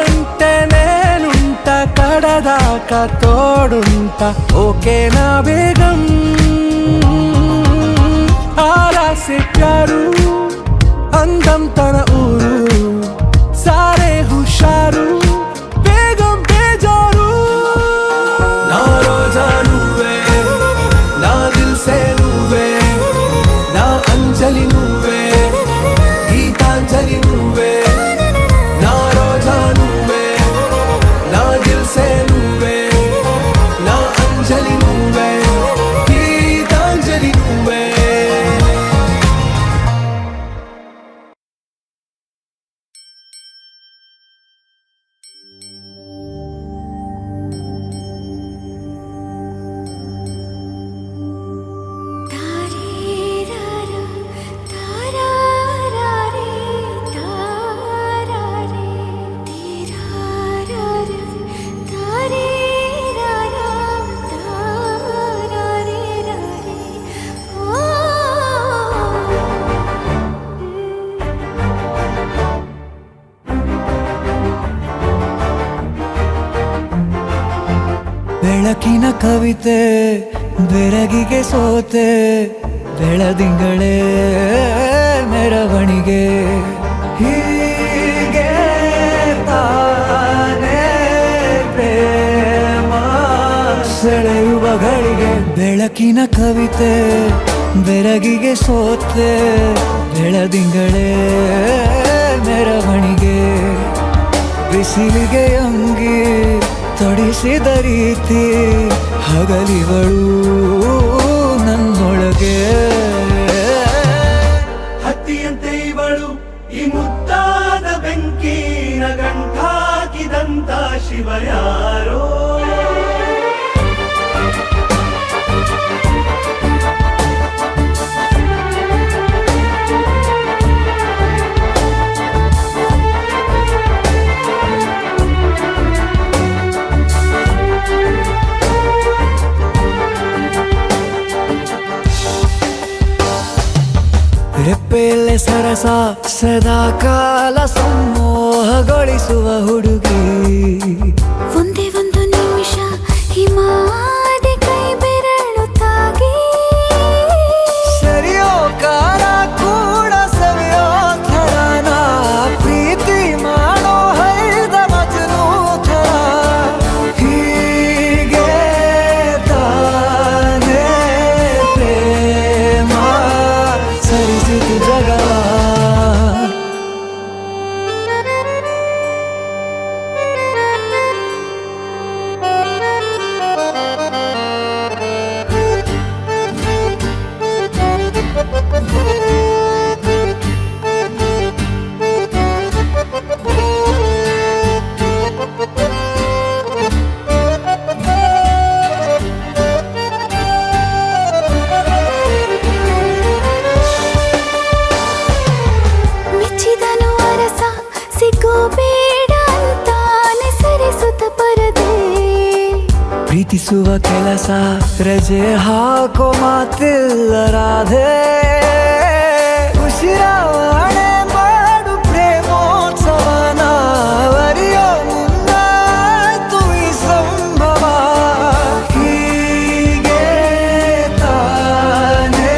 అంటే నేనుంట కడదాకా తోడుంటా. ఓకే నా బేగం. ఆరా से प्यारू అందం తన ఊరు సారే హుషారు బేగం బేజారు. నా రోజా నువ్వే, నా దిల్ సే నువ్వే, నా అంజలి నువ్వే, గీతాంజలి నువ్వే. నా రోజా నువ్వే, నా దిల్ సే నువ్వే, నా అంజలి నువ్వే, గీతాంజలి నువ్వే. ಬೆಳಕಿನ ಕವಿತೆ ಬೆರಗಿಗೆ ಸೋತೆ ಬೆಳದಿಂಗಳೇ ಮೆರವಣಿಗೆ ಹೀಗೆ ತಾನೇ ಪ್ರೇಮ ಸೆಳೆಯುವ ಗಳಿಗೆ ಬೆಳಕಿನ ಕವಿತೆ ಬೆರಗಿಗೆ ಸೋತೆ ಬೆಳದಿಂಗಳೇ ಮೆರವಣಿಗೆ ಬಿಸಿಲಿಗೆ ಅಂಗಿ ತೊಡಿಸಿದ ರೀತಿ ಹಗಲಿಗಳು ನನ್ನೊಳಗೆ ಹತ್ತಿಯಂತೆ ಇವಳು ಈ ಮುದ್ದಾದ ಬೆಂಕಿನ ಗಂಟಾಕಿದಂತ ಶಿವ ಯಾರೋ ರೆಪ್ಪೆಯಲ್ಲೇ ಸರಸ ಸದಾ ಕಾಲ ಸಂಮೋಹಗೊಳಿಸುವ ಹುಡುಗಿ ಒಂದೇ ಒಂದು ನಿಮಿಷ ಹಿಮಾದಿ ಕೈ ಬೆರಳು ತಾಗಿ ಸರಿಯೋ ಕಾಲ ಕೂಡ ಸವಿಯೋ ಥರನ ಪ್ರೀತಿ ಮಾಡೋ ಹೈದ ಮಜನು ಥರ ಹೀಗೆ ತಾನೇ ಪ್ರೇಮ ಸರಿಸಿತು ಜಗವ ಮೆಚ್ಚಿದನು ಅರಸ ಸಿಗೋ ಬೇಡ ಅಂತಾನೆ ಸರಿಸುತ್ತ ಪರದೆ ಪ್ರೀತಿಸುವ ಕೆಲಸ ರಜೆ ಹಾಕೋ ಮಾತಿಲ್ಲ ರಾಧೆ ಉಸಿರಾವಣೆ ಮಾಡು ಪ್ರೇಮೋತ್ಸವನ ಅರಿಯೋ ಮುಂದಾಯ್ತು ಈ ಸಂಭವ ಹೀಗೆ ತಾನೇ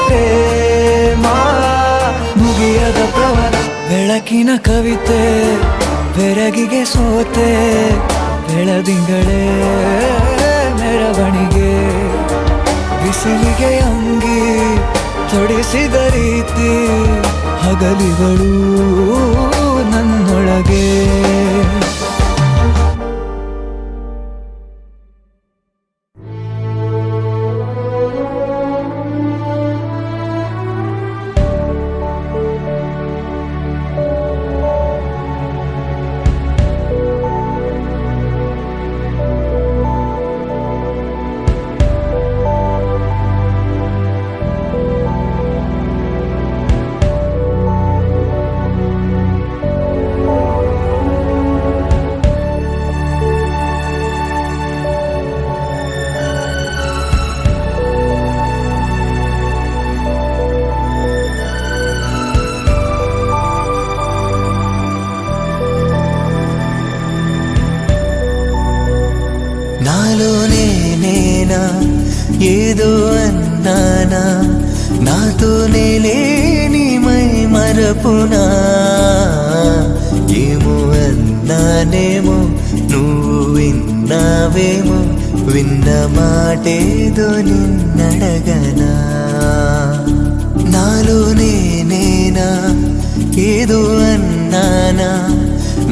ಪ್ರೇಮ ಮುಗಿಯದ ಪ್ರವರ ಬೆಳಕಿನ ಕವಿತೆ ಬೆರಗಿಗೆ ಸೋತೆ ಬೆಳದಿಂಗಳೇ ಮೆರವಣಿಗೆ ಬಿಸಿಲಿಗೆ ಅಂಗಿ ತೊಡಿಸಿದ ರೀತಿ ಹಗಲಿಗಳು ನನ್ನೊಳಗೆ నాలో నేనేనా ఏదో అన్నానా నాతోనే లేని మై మరపునా ఏమో అన్నానేమో నువ్వు విన్నావేమో విన్న మాటేదో నిన్నడగనా నాలో నేనేనా ఏదో అన్నానా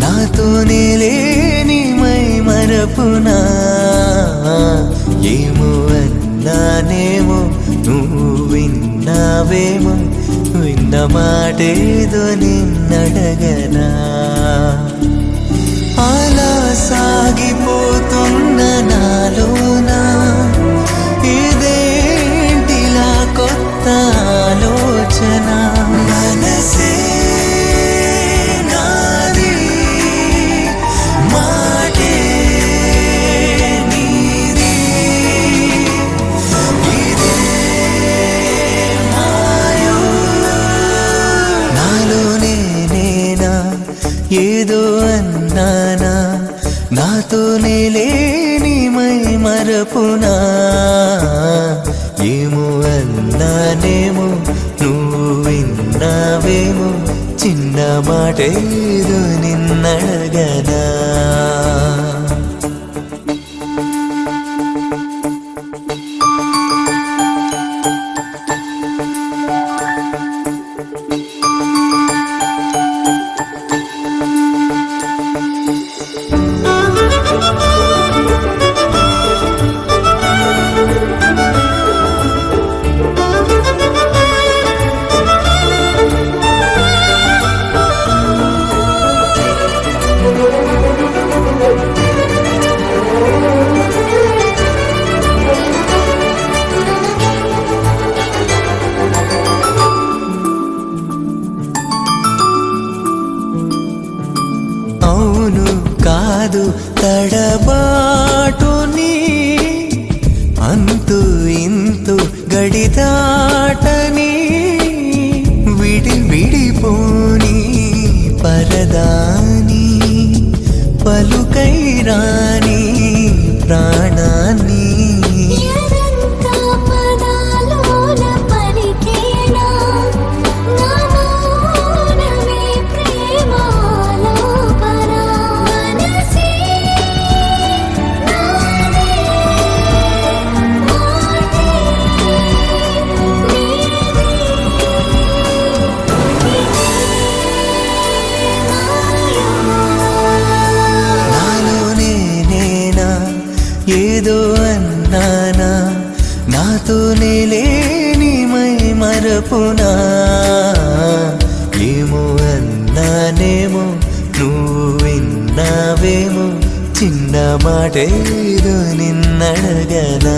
నాతోనే లేని మై మరపునా ఏమో అన్నానేమో నువ్వు విన్నావేమో విన్న మాటేదో నిన్నడగనా అలా సాగిపోతున్న నాలోనా ఇదేంటిలా కొత్త ఆలోచన మనసే నాది మాటే నీది ఇదే మాయో నాలో నేనేనా ఏదో నాతోనే లేని మై మరపునా ఏమో అన్నానేమో నువ్వు విన్నావేమో చిన్న మాటేదో నిన్నడగనా అవును కాదు తడబాటుని అంతు ఇంతు గడిదాటని విడిపోని పరదాని పలుకై రాని ప్రాణాన్ని ఏదో అన్నానా నాతోనే లేని మై మరపునా ఏమో అన్నానేమో నువ్వు విన్నావేమో చిన్న మాటేదో నిన్నడగనా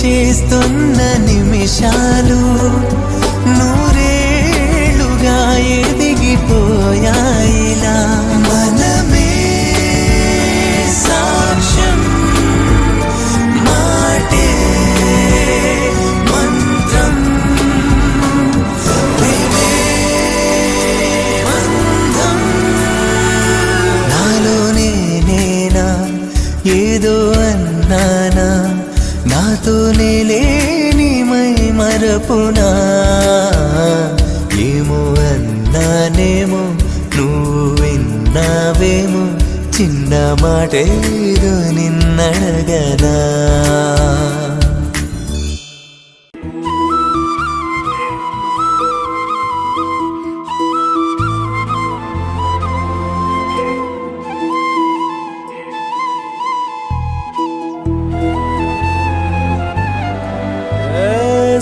చేస్తున్న నిమిషాలు నూరేళ్లుగా ఎదిగిపోయాయిలా మనమే సాక్ష్యం మాటే మంత్రం బంధం నాలోనే నేనా ఏదో అన్నానా నాతోనే లేని మై మరపునా ఏమో అన్నానేమో నువ్వు విన్నావేమో చిన్న మాటేదో నిన్నడగనా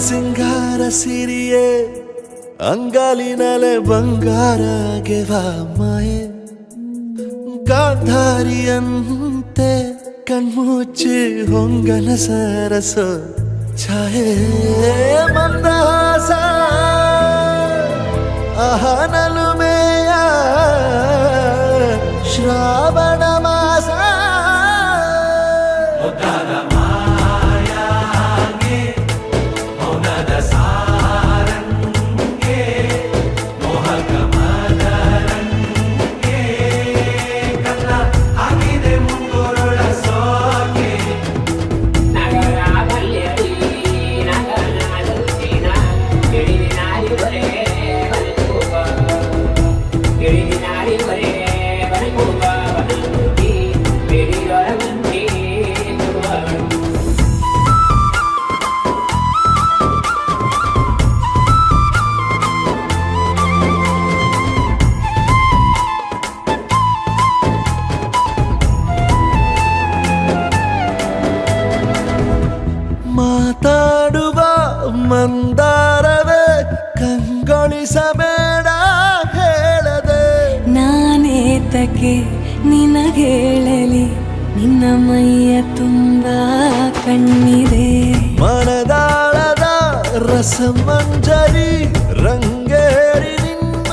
ಸಿಂಗಾರ ಸಿರಿಯೇ ಅಂಗಾಲಿನಲೆ ಬಂಗಾರಗೆವ ಮಾಯೆ ಗಾಂಧಾರಿಯಂತೆ ಕಣ್ಮುಚ್ಚಿ ಹೊಂಗನ ಸರಸ ಛಾಯೆ ಮಂದಹಾಸ ಅಹನಲುಮೆಯ ಶ್ರಾವಣ ಮಾಸ Bye. ತಿಳಿಸಬೇಡ ಹೇಳದೆ ನಾನೇತಕ್ಕೆ ನಿನಗೇಳಲಿ ನಿನ್ನ ಮೈಯ ತುಂಬ ಕಣ್ಣಿದೆ ಮನದಾಳದ ರಸಮಂಜರಿ ರಂಗೇರಿ ನಿನ್ನ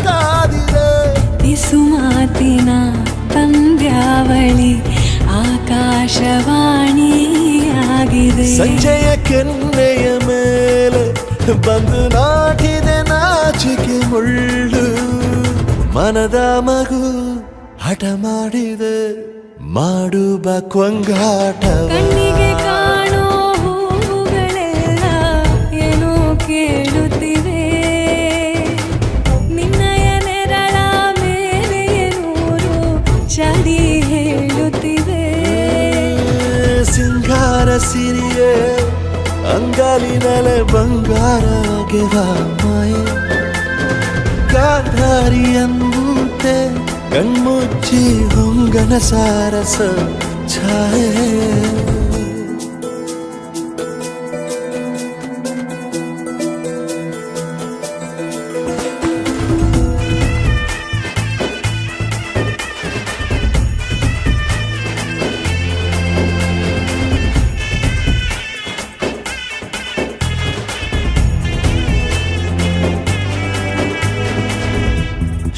ಕಾದಿದೆ ಬಿಸು ಮಾತಿನ ಪಂದ್ಯಾವಳಿ ಆಕಾಶವಾಣಿಯಾಗಿದೆ ಸಂಜೆಯ ಕೆನ್ನೆಯ ಮೇಲೆ ಬಂದು ನಾಟಿದೆ ನಾಚಿಕೆ ಮುಳ್ಳು ಮನದ ಮಗು ಹಠ ಮಾಡಿದೆ ಮಾಡುವ ಕೊಂಗಾಟವ ಕಣ್ಣಿಗೆ ಕಾಣೋ ಹೂವುಗಳೆಲ್ಲ ಏನೋ ಕೇಳುತ್ತಿವೆ ನಿನ್ನಯ ನೆರಳ ಮೇಲೆ ನೂರು ಚಡಿ ಹೇಳುತ್ತಿವೆ ಸಿಂಗಾರ ಸಿರಿಯೇ ಅಂಗಾಲಿನಲೆ ಬಂಗಾರಗೆವ ಮಾಯೆ ಕಾದಾರಿಯಂತೆ ಕಣ್ಮುಚ್ಚಿ ಹೊಂಗನ ಸಾರಸ ಛಾಯೆ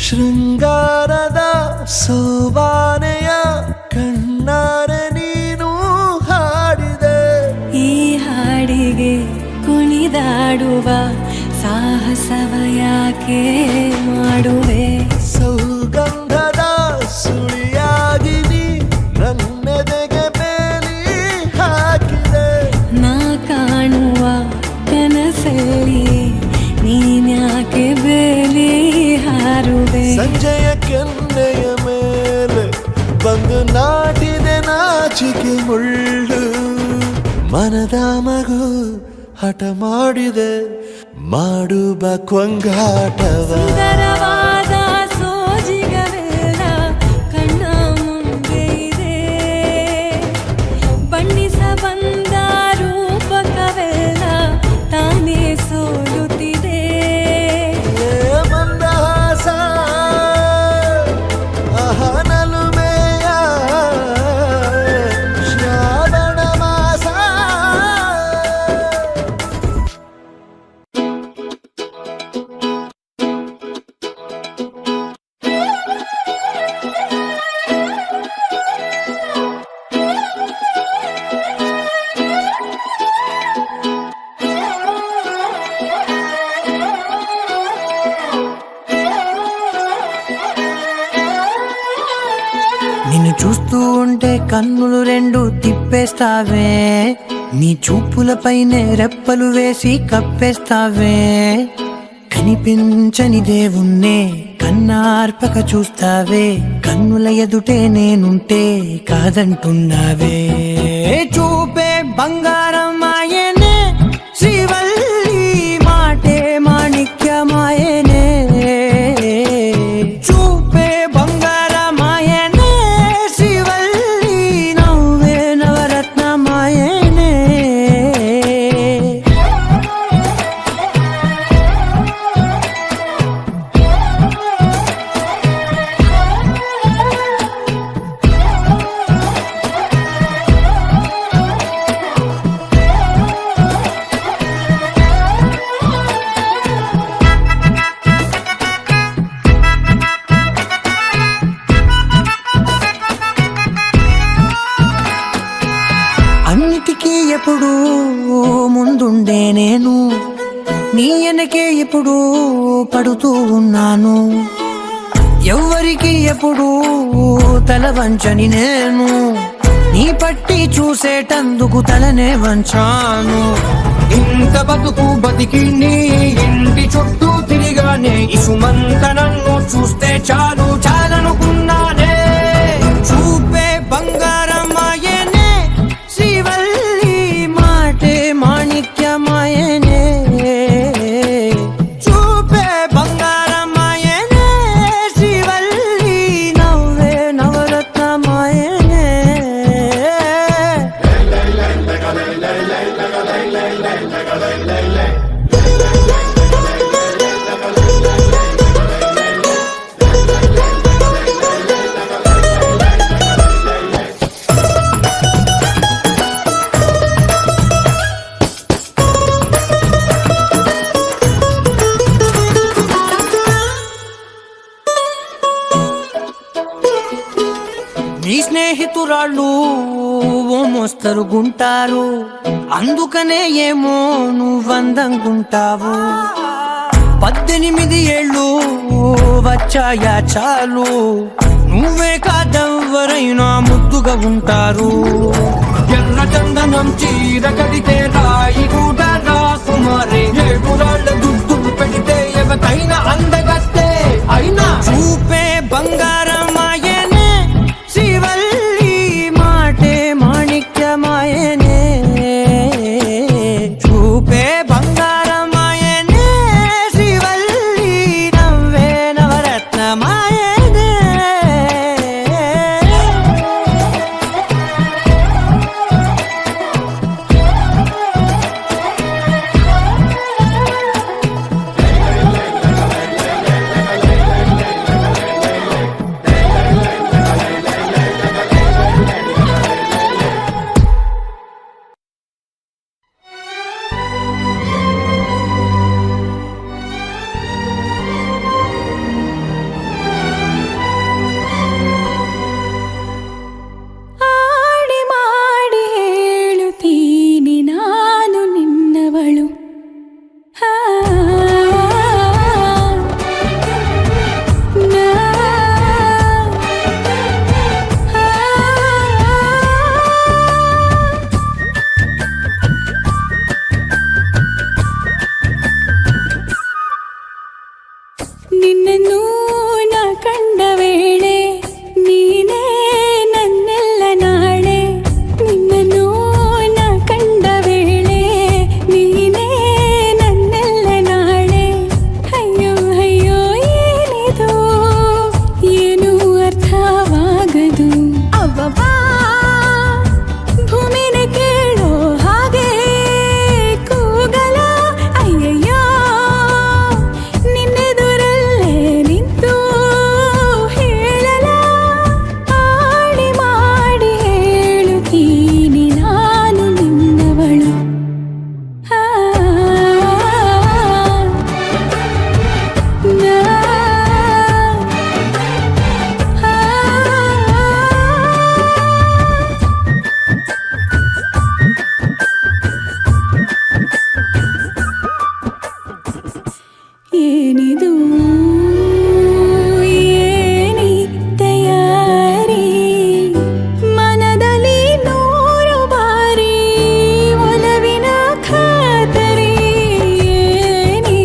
ಶೃಂಗಾರದ ಸೋಬಾನೆಯ ಕಣ್ಣಾರೆ ನೀನು ಹಾಡಿದೆ ಈ ಹಾಡಿಗೆ ಕುಣಿದಾಡುವ ಸಾಹಸವ ಯಾಕೆ ಮಾಡುವೆ ಸೌಗಂಧದ ಸುಳಿಯಾಗಿ ನೀ ನನ್ನೆದೆಗೆ ಬೇಲಿ ಹಾಕಿದೆ ನಾ ಕಾಣುವ ಕನಸಲ್ಲಿ ನೀನ್ಯಾಕೆ ಬೇಲಿ ಹಾರುವೆ ಸಂಜೆಯ ಕೆನ್ನೆಯ ಮೇಲೆ ಬಂದು ನಾಟಿದೆ ನಾಚಿಕೆ ಮುಳ್ಳು ಮನದ ಮಗು ಹಠ ಮಾಡಿದೆ ಮಾಡುವ ಕೊಂಗಾಟವ ಸುಂದರವಾದ ಸೋಜಿಗವೆಲ್ಲ ಕಣ್ಣ ಮುಂದೆ ಇದೆ ಬಣ್ಣಿಸ ಬಂದ ರೂಪಕವೆಲ್ಲ ತಾನೇ ಸೋಲುತ್ತಿದೆ ಮಂದಹಾಸ ಅಹನಲುಮೆಯ ಶ್ರಾವಣ ಮಾಸ నిన్ను చూస్తూ ఉంటే కన్నులు రెండు తిప్పేస్తావే నీ చూపులపైనే రెప్పలు వేసి కప్పేస్తావే కనిపించని దేవుణ్ణే కన్నార్పక చూస్తావే కన్నుల ఎదుటే నేనుంటే కాదంటున్నావే చూపే బంగారం ఆయనే శ్రీవల్లి మాటే మాణిక్యమాయనే చూపే బంగారమాయనే శ్రీవల్లి నవ్వే నవరత్నమాయనే అన్నిటికీ ఎప్పుడు ముందుండే నేను నీ వెనకే ఎప్పుడు పడుతూ ఉన్నాను ఎవ్వరికి ఎప్పుడు తల వంచని నేను నీ పట్టి చూసేటందుకు తలనే వంచాను ఇంత బతుకు బతికి నీ ఇంటి చుట్టూ తిరిగానే ఇసుమంత నన్ను చూస్తే చాలు చాలనుకున్నానే చూపే బంగారమాయనే శ్రీవల్లి మాటే మాణిక్యమాయనే చూపే బంగారమాయనే శ్రీవల్లి నవ్వే నవరత్నమాయనే నీ స్నేహితురాళ్ళు ఓ మోస్తరుగుంటారు, అందుకనే ఏమో నువ్వందంగుంటావు. 18 ఏళ్ళు వచ్చాయా చాలు, నువ్వే కాదెవ్వరైనా ముద్దుగా ఉంటారు. ఎర్ర చందనం చీర కడితే రాయి కూడా రాకుమారే, 7 రాళ్ళ దుద్దులు పెడితే ఎవతైనా అందగత్తే అయినా చూపే బంగారమాయనే, శ్రీవల్లి మాటే మాణిక్యమాయనే. చూపే బంగారమాయనే, శ్రీవల్లి నవ్వే నవరత్నమాయనే. ಆಡಿ ಮಾಡಿ ಹೇಳುತ್ತೀನಿ ನಾನು ನಿನ್ನವಳು. ಆ, ನಾ, ಆ, ನಿನ್ನನ್ನು ನಾ ಕಂಡ ವೇಳೆ ನೀನೇ ನನ್ನೆಲ್ಲ ನಾಳೆ. ನಿನ್ನನ್ನು ನಾ ಕಂಡ ವೇಳೆ ನೀನೇ ನನ್ನೆಲ್ಲ ನಾಳೆ. ಅಯ್ಯೋ ಅಯ್ಯೋ ಏನಿದು ಏನು ಅರ್ಥವಾಗದು. ಅವ್ವವ್ವಾ ಭೂಮಿನ ಕೇಳೋ ಹಾಗೆ ಕೂಗಲ. ಅಯ್ಯಯ್ಯೋ ನಿನ್ನೆದುರಲ್ಲೇ ನಿಂತು ಹೇಳಲ. ಆಡಿ ಮಾಡಿ ಹೇಳುತ್ತೀನಿ ನಾನು ನಿನ್ನವಳು. ಆ, ನಾ, ಆ, ಏನಿದು ಏನಿ ತಯಾರಿ, ಮನದಲ್ಲಿ 100 ಬಾರಿ ಒಲವಿನ ಖಾತರಿ. ಏನಿ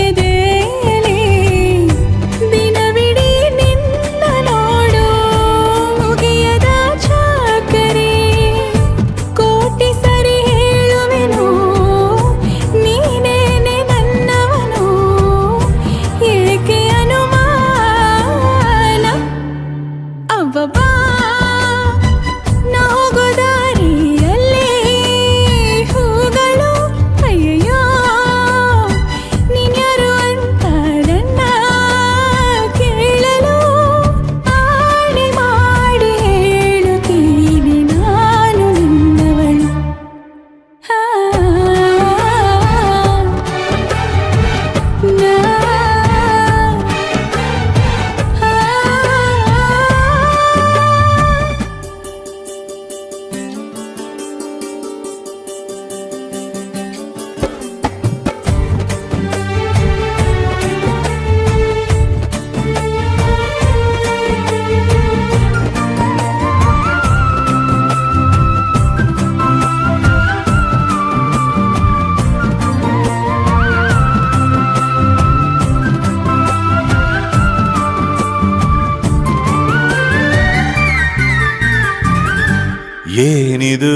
ಎದೆಯಲ್ಲಿ ದಿನವಿಡೀ ನಿನ್ನ ನೋಡು ಮುಗಿಯದ ಚಾಕರಿ. ಕೋಟಿ ಸರಿ ಹೇಳುವೆನು ನೀನೇನೆ ನನ್ನವನು, ಏಕೆ ಅನುಮಾನ. ಅವ್ವವ್ವಾ ನಾ ಹೋಗೋ ದಾರಿಯಲ್ಲಿ ಹೂಗಳು. ಅಯ್ಯಯ್ಯೋ ನೀನ್ಯಾರು ಅಂತ ನನ್ನ ಕೇಳಲು. ಆಡಿ ಮಾಡಿ ಹೇಳುತ್ತೀನಿ ನಾನು ನಿನ್ನವಳು. ಆ, ನಾ, ಆ, ಏನಿದು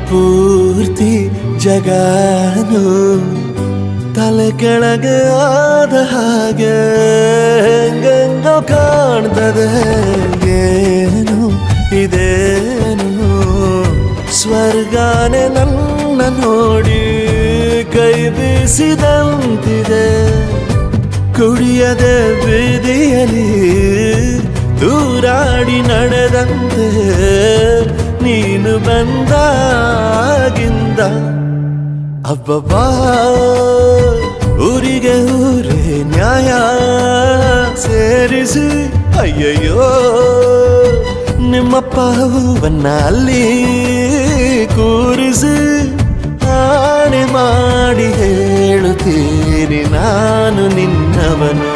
ಪೂರ್ತಿ ಜಗಾನು ತಲೆ ಕೆಳಗೆ ಆದ ಹಾಗೆ ಹೆಂಗೆಂಗೋ ಕಾಣ್ತದೆ. ಏನು ಇದೇನು ಸ್ವರ್ಗಾನೆ ನನ್ನ ನೋಡಿ ಕೈ ಬೀಸಿದಂತಿದೆ. ಕುಡಿಯದೆ ಬೀದಿಯಲ್ಲಿ ದೂರಾಡಿ ನಡೆದಂತೆ ನೀನು ಬಂದಾಗಿಂದ. ಅಬ್ಬಬ್ಬಾ ಊರಿಗೆ ಊರೇ ನ್ಯಾಯ ಸೇರಿಸಿ ಅಯ್ಯಯ್ಯೋ ನಿಮ್ಮಪ್ಪ ಹೂವನ್ನ ಅಲ್ಲಿ ಕೂರಿಸಿ ಆಣೆ ಮಾಡಿ ಹೇಳುತ್ತೀನಿ ನಾನು ನಿನ್ನವನು.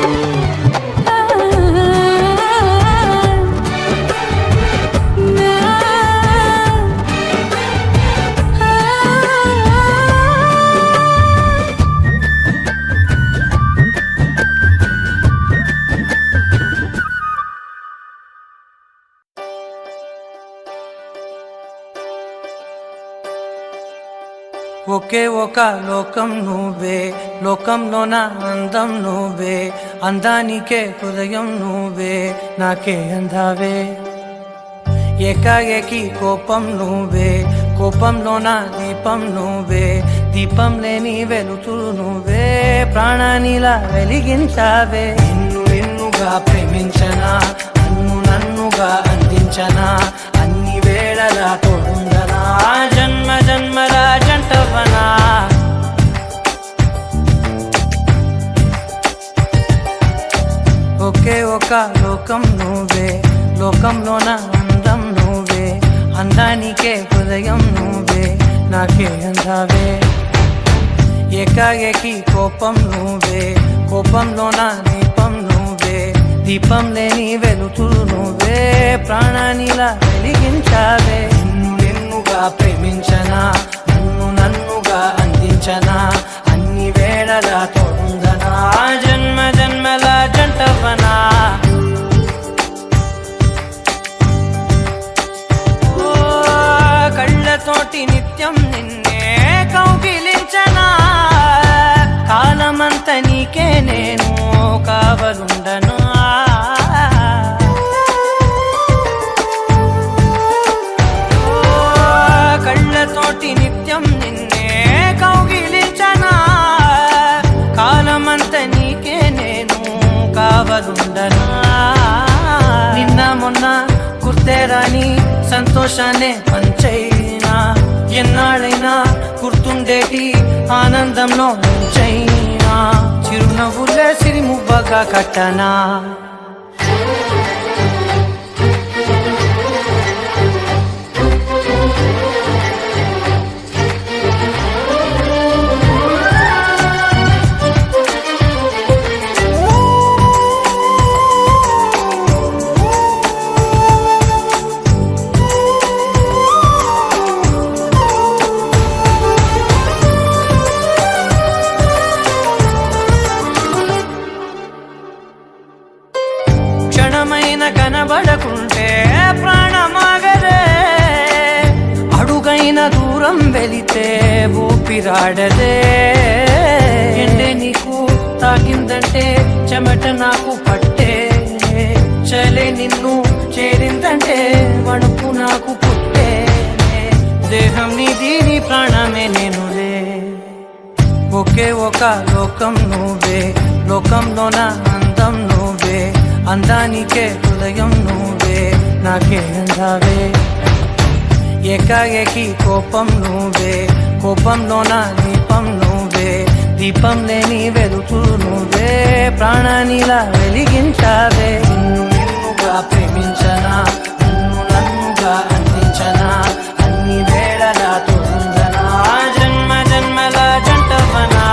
ఒకే ఒక లోకం నువ్వే, లోకంలోన అందం నువ్వే, అందానికే హృదయం నువ్వే, నాకే అందావే. ఏకాఏకి కోపం నువ్వే, కోపంలోన దీపం నువ్వే, దీపం లేని వెలుతురు నువ్వే, ప్రాణానిలా వెలిగించావే. నిన్నుగా ప్రేమించనా, నన్నుగా అందించనా, అన్ని వేళలా తోడుండనా, జన్మ జన్మల జంటవనా. ఒకే ఒక లోకం నువ్వే, లోకంలోన అందం నువ్వే, అందానికే హృదయం నువ్వే, నాకే అందావే. ఏకాఏకి కోపం నువ్వే, కోపంలోన దీపం నువ్వే, దీపం లేని వెలుతురు నువ్వే, ప్రాణానిలా వెలిగించావే. నిన్నుగా ప్రేమించనా, నన్నుగా అందించనా, అన్ని వేళలా తోడుందనా, జన్మ జన్మల జంటవనా. ఓ కళ్ళతోటి నిత్యం నిన్నే కౌగిలించనా, కాలమంత నీకే నేను కావలుండను. కళ్ళతోటి నిత్యం నిన్నే కౌగిలించనా, కాలమంత నీకే నేను కావలుండనా. నిన్న మొన్న గుర్తేరాని సంతోషాన్ని పంచైనా, ఎన్నాళ్ళైనా గుర్తుండేటి ఆనందంలో నుంచైనా, చిరునవ్వులే సిరిమువ్వగా కట్టనా. కనబడకుంటే ప్రాణమాగదే, అడుగైన దూరం వెళితే ఊపిరాడదే. ఎండే నీకు తాకిందంటే చెమట నాకు పట్టే, చలే నిన్ను చేరిందంటే వణుకు నాకు పుట్టే, దేహం నీది నీ ప్రాణమే నేనులే. ఒకే ఒక లోకం నువ్వే, లోకంలోన అందం నువ్వే, అందానికే హృదయం నువ్వే, నాకే అందావే. ఏకాఏకి కోపం నువ్వే, కోపంలోన దీపం నువ్వే, దీపం లేని వెలుతురు నువ్వే, ప్రాణానిలా వెలిగించావే. నిన్నుగా ప్రేమించనా, నన్నుగా అందించనా, అన్ని వేళలా తోడుందనా, జన్మ జన్మల జంటవనా.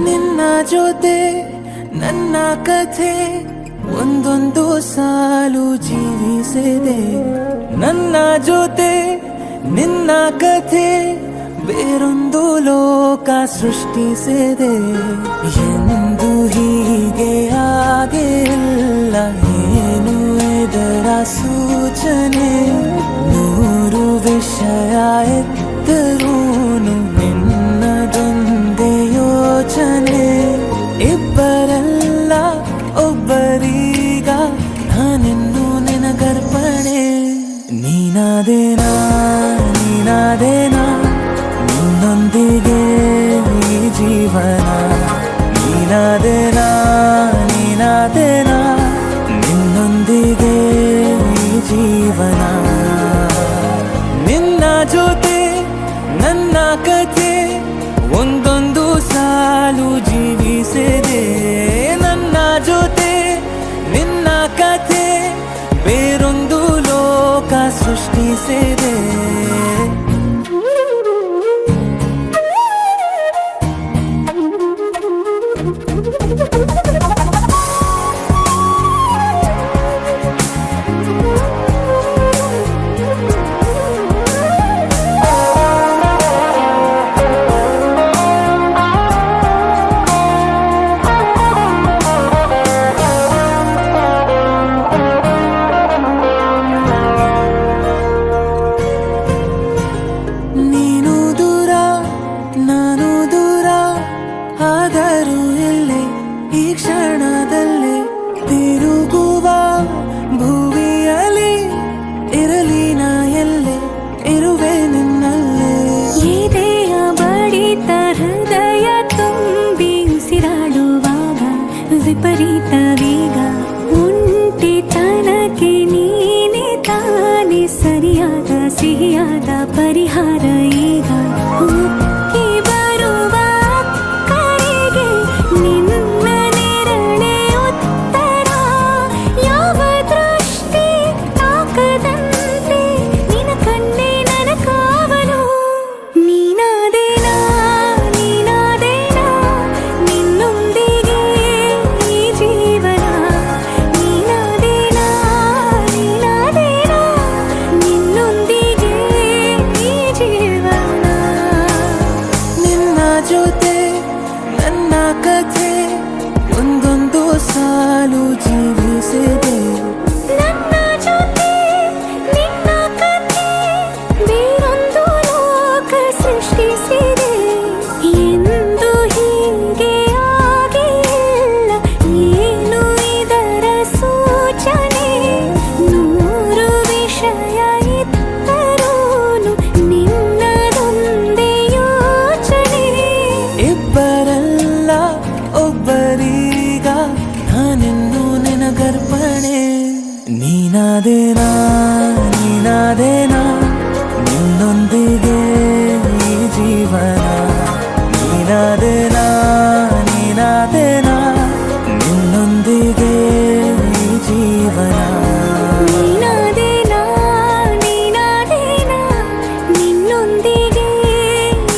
ನಿನ್ನ ಜೊತೆ ನನ್ನ ಕಥೆ ಒಂದೊಂದು ಸಾಲು ಜೀವಿಸಿದೆ, ನನ್ನ ಜೊತೆ ನಿನ್ನ ಕಥೆ ಬೇರೊಂದು ಲೋಕ ಸೃಷ್ಟಿಸಿದೆ. ಎಂದು ಹೀಗೆ ಆಗಿಲ್ಲ, ಏನು ಇದರ ಸೂಚನೆ, ನೂರು ವಿಷಯ ಎತ್ತರೂನು ನಿನ್ನದೊಂದೇ ಯೋಚನೆ. ಇಬ್ಬರಲ್ಲ ಒಬ್ಬರೀಗ ನಾನಿನ್ನು ನಿನಗರ್ಪಣೆ. ನೀನಾದೇನಾ ನೀನಾದೇನಾ ನಿನ್ನೊಂದಿಗೆ ಈ ಜೀವನ, ನೀನಾದೇನಾ ನೀನಾದೇನಾ ನಿನ್ನೊಂದಿಗೆ ಸೃಷ್ಟಿಸಿದೆ. ನೀನು ದೂರ ನಾನು ದೂರ ಆದರೂ ಎಲ್ಲೇ ಈ ಕ್ಷಣದಲ್ಲೇ ತಿರುಗುವ ಭುವಿಯಲ್ಲಿ ಇರಲಿ ನಾ ಎಲ್ಲೇ ಇರುವೆ ನಿನ್ನಲ್ಲೇ. ಎದೆಯ ಬಡಿತ ಹೃದಯ ತುಂಬಿ ಉಸಿರಾಡುವಾಗ ವಿಪರೀತ ವೇಗ ಒಂಟಿತನಕ್ಕೆ ನೀನೆ ತಾನೆ ಸರಿಯಾದ ಸಿಹಿಯಾದ ಪರಿಹಾರ ಈಗ. ಉಕ್ಕಿ ಬರುವ ಕರೆಗೆ ನಿನ್ನ ನೆರಳೆ ಉತ್ತರ. ಯಾವ ದೃಷ್ಟಿ ತಾಕದಂತೆ ನಿನ ಕಣ್ಣೆ ನನ್ನ ಕಾವಲು. ನೀನಾದೇನಾ ನೀನಾದೇನಾ ನಿನ್ನೊಂದಿಗೆ ಈ ಜೀವನ. ನೀನಾದೇನಾ ನೀನಾದೇನಾ ನಿನ್ನೊಂದಿಗೆ ಈ ಜೀವನ. ನಿನ್ನ ಜೊತೆ ನನ್ನ ಕಥೆ ಒಂದೊಂದು ಸಾಲು ಜೀವಿಸಿದೆ. ನನ್ನ ಜೊತೆ ನಿನ್ನ ಕಥೆ ಬೇರೊಂದು ಲೋಕ ಸೃಷ್ಟಿಸಿದೆ. ಎಂದು ಹೀಗೆ ಆಗಿಲ್ಲ ಏನು ಇದರ ಸೂಚನೆ. ನೂರು ವಿಷಯ ಇತ್ತರೂನು ನಿನ್ನದೊಂದೇ ಯೋಚನೆ. ಇಬ್ಬರಲ್ಲ ಒಬ್ಬರೀಗ ನಾನಿನ್ನು ನಿನಗರ್ಪಣೆ. ನೀನಾದೇನಾ ನೀನಾದೇನಾ ನಿನ್ನೊಂದಿಗೆ ಈ ಜೀವನ. ನೀನಾದೇನಾ ನೀನಾದೇನಾ ನಿನ್ನೊಂದಿಗೆ ಈ ಜೀವನ. ನೀನಾದೇನಾ ನೀನಾದೇನಾ ನಿನ್ನೊಂದಿಗೆ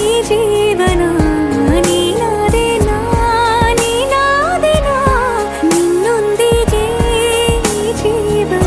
ಈ ಜೀವನ. ನೀನಾದೇನಾ ನೀನಾದೇನಾ ನಿನ್ನೊಂದಿಗೆ ಈ ಜೀವನ.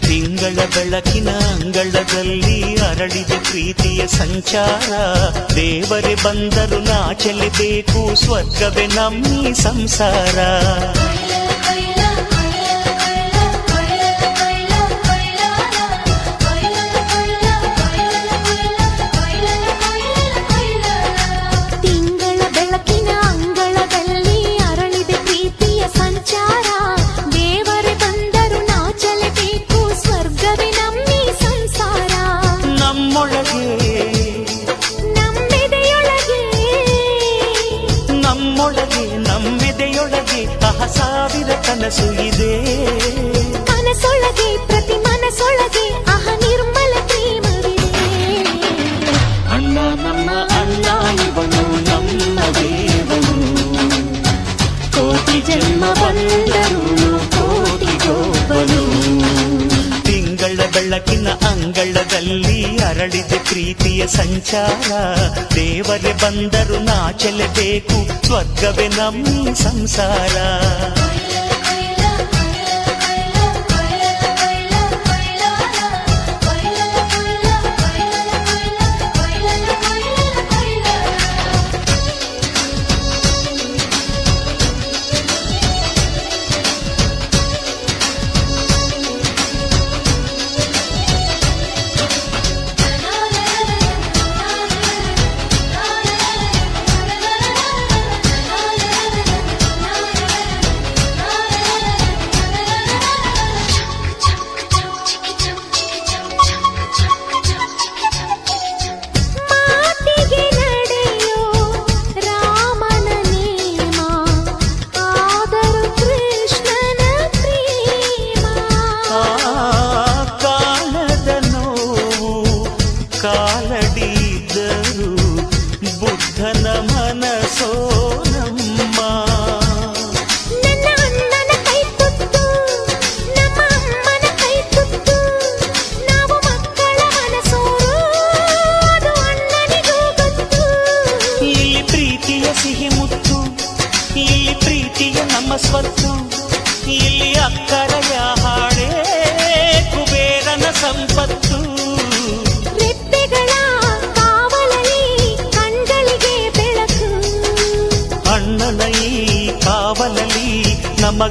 ತಿಂಗಳ ಬೆಳಕಿನ ಅಂಗಳದಲ್ಲಿ ಅರಳಿದ ಪ್ರೀತಿಯ ಸಂಚಾರ. ದೇವರೇ ಬಂದರು ನಾಚಲೇಬೇಕು ಸ್ವರ್ಗವೇ ನಮ್ಮಿ ಸಂಸಾರ. ತಿಂಗಳ ಬೆಳಕಿನ ಅಂಗಳದಲ್ಲಿ ಅರಳಿದೆ ಪ್ರೀತಿಯ ಸಂಚಾರ. ದೇವರೇ ಬಂದರು ನಾಚಲೇಬೇಕು ಸ್ವರ್ಗವೇ ನಮ್ಮಿ ಸಂಸಾರ. ನಮ್ಮೊಳಗೆ ನಮ್ಮೆದೆಯೊಳಗೆ ನಮ್ಮೊಳಗೆ ನಮ್ಮೆದೆಯೊಳಗೆ ಸಾವಿರ ಕನಸು ಇದೆ. ಕನಸೊಳಗೆ ಪ್ರತಿ ಮನಸೊಳಗೆ ನಿರ್ಮಲ ಪ್ರೇಮವಿದೆ. ಅಣ್ಣ ನಮ್ಮ ಅಣ್ಣ ಇವನು ನಮ್ಮ ದೇವನು. ಕೋಟಿ ಜನ್ಮ ಬಂದರು ಕೋಟಿಗೊಬ್ಬನು. ತಿಂಗಳ ಬೆಳಕಿನ ಅಂಗಳದಲ್ಲಿ ಅರಳಿದೆ ಪ್ರೀತಿಯ ಸಂಚಾರ. ದೇವರೇ ಬಂದರು ನಾಚಲೇಬೇಕು ಸ್ವರ್ಗವೇ ನಮ್ಮಿ ಸಂಸಾರ.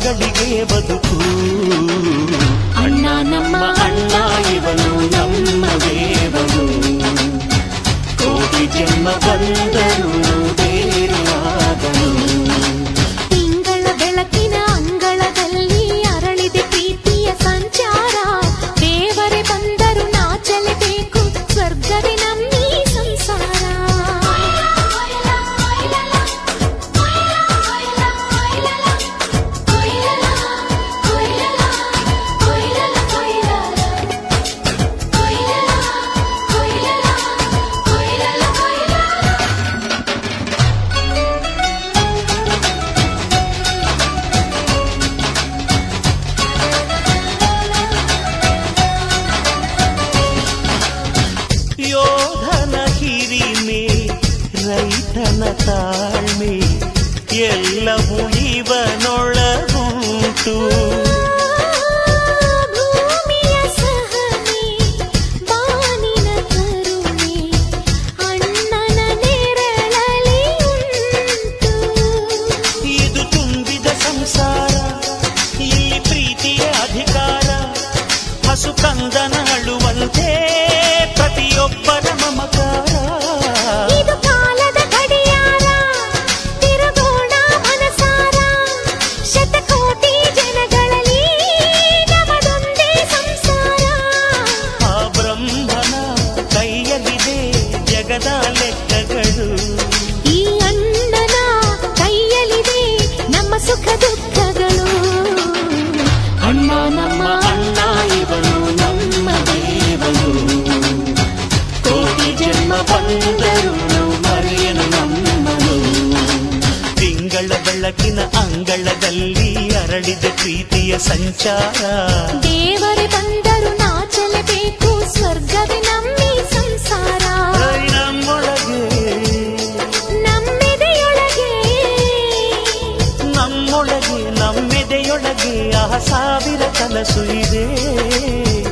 ಮಗಳಿಗೆ ಬದುಕು. ಅಣ್ಣ ನಮ್ಮ ಅಣ್ಣ ಇವನು ನಮ್ಮ ದೇವನು, ಕೋಟಿ ಜನ್ಮ ಬಂದರು ಬೇರೆಯಾದನು. ತಿಂಗಳ ಬೆಳಕಿನ ಅಂಗಳದಲ್ಲಿ ಅರಳಿದೆ ಪ್ರೀತಿಯ ಸಂಚಾರ, ದೇವರೇ ಬಂದರು ನಾಚಲೇಬೇಕು ಸ್ವರ್ಗವೇ ನಮ್ಮೀ ಸಂಸಾರ. ಯೋಧನ ಹಿರಿಮೆ ರೈತನ ತಾಳ್ಮೆ ಎಲ್ಲವೂ ಇವನೊಳಗುಂಟು. ಭೂಮಿಯ ಸಹನೆ ಬಾನಿನ ಕರುಣೆ ಅಣ್ಣನ ನೆರಳಲ್ಲಿ ಉಂಟು. ಇದು ತುಂಬಿದ ಸಂಸಾರ, ಇಲ್ಲಿ ಪ್ರೀತಿಯ ಅಧಿಕಾರ, ಹಸು ಕಂದನ ಅಳುವಂತೆ ಪ್ರತಿಯೊಬ್ಬರ ಮಮಕಾರ. ಇದು ಕಾಲದ ಗಡಿಯಾರ, ತಿರುಗೋಣ ಮನಸಾರ, ಶತಕೋಟಿ ಜನಗಳಲ್ಲಿ ನಮದೊಂದೇ ಸಂಸಾರ. ಆ ಬ್ರಹ್ಮನ ಕೈಯಲ್ಲಿದೆ ಜಗದ ಲೆಕ್ಕಗಳು, ಈ ಅಣ್ಣನ ಕೈಯಲ್ಲಿದೆ ನಮ್ಮ ಸುಖ ದುಃಖಗಳು. ಅಣ್ಣ ನಮ್ಮ ಅಣ್ಣ ಇವನು ನಮ್ಮ ದೇವನು, ಕೋಟಿ ಜನ್ಮ ಬಂದರು ಮರೆಯನು ನಮ್ಮನು. ತಿಂಗಳ ಬೆಳಕಿನ ಅಂಗಳದಲ್ಲಿ ಅರಳಿದ ಪ್ರೀತಿಯ ಸಂಚಾರ, ದೇವರೇ ಬಂದರು ನಾಚಲೇಬೇಕು ಸ್ವರ್ಗವೇ ನಮ್ಮೀ ಸಂಸಾರ. ನಮ್ಮೊಳಗೆ ನಮ್ಮೆದೆಯೊಳಗೆ ನಮ್ಮೊಳಗೆ ನಮ್ಮೆದೆಯೊಳಗೆ ಆ ಸಾವಿರ ಕನಸು ಇದೆ.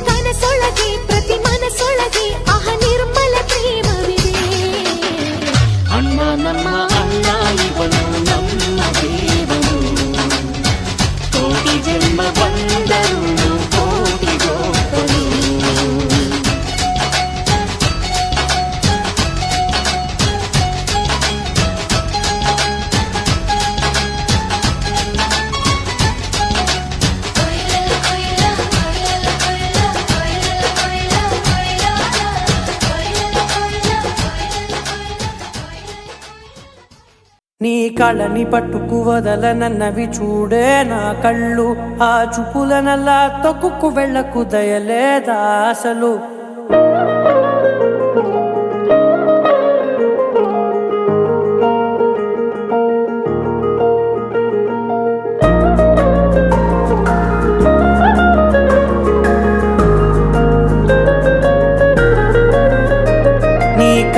ಕನಸೊಳಗೆ ಪ್ರತಿ ಮನಸೊಳಗೆ ಆಹ ನಿರ್ಮಲ ಪ್ರೇಮವಿದೆ. ಅಣ್ಣ ನಮ್ಮ ಅಣ್ಣ ಇವನು ನಮ್ಮ ದೇವನು, ಕೋಟಿ ಜನ್ಮ ಬಂದರು ಕೋಟಿಗೋಪನು. నీ కళని పట్టుకు వదలనన్నవి చూడే నా కళ్ళు, ఆ చూపులనల్లా తొక్కుకు వెళ్ళకు దయలేదా అసలు.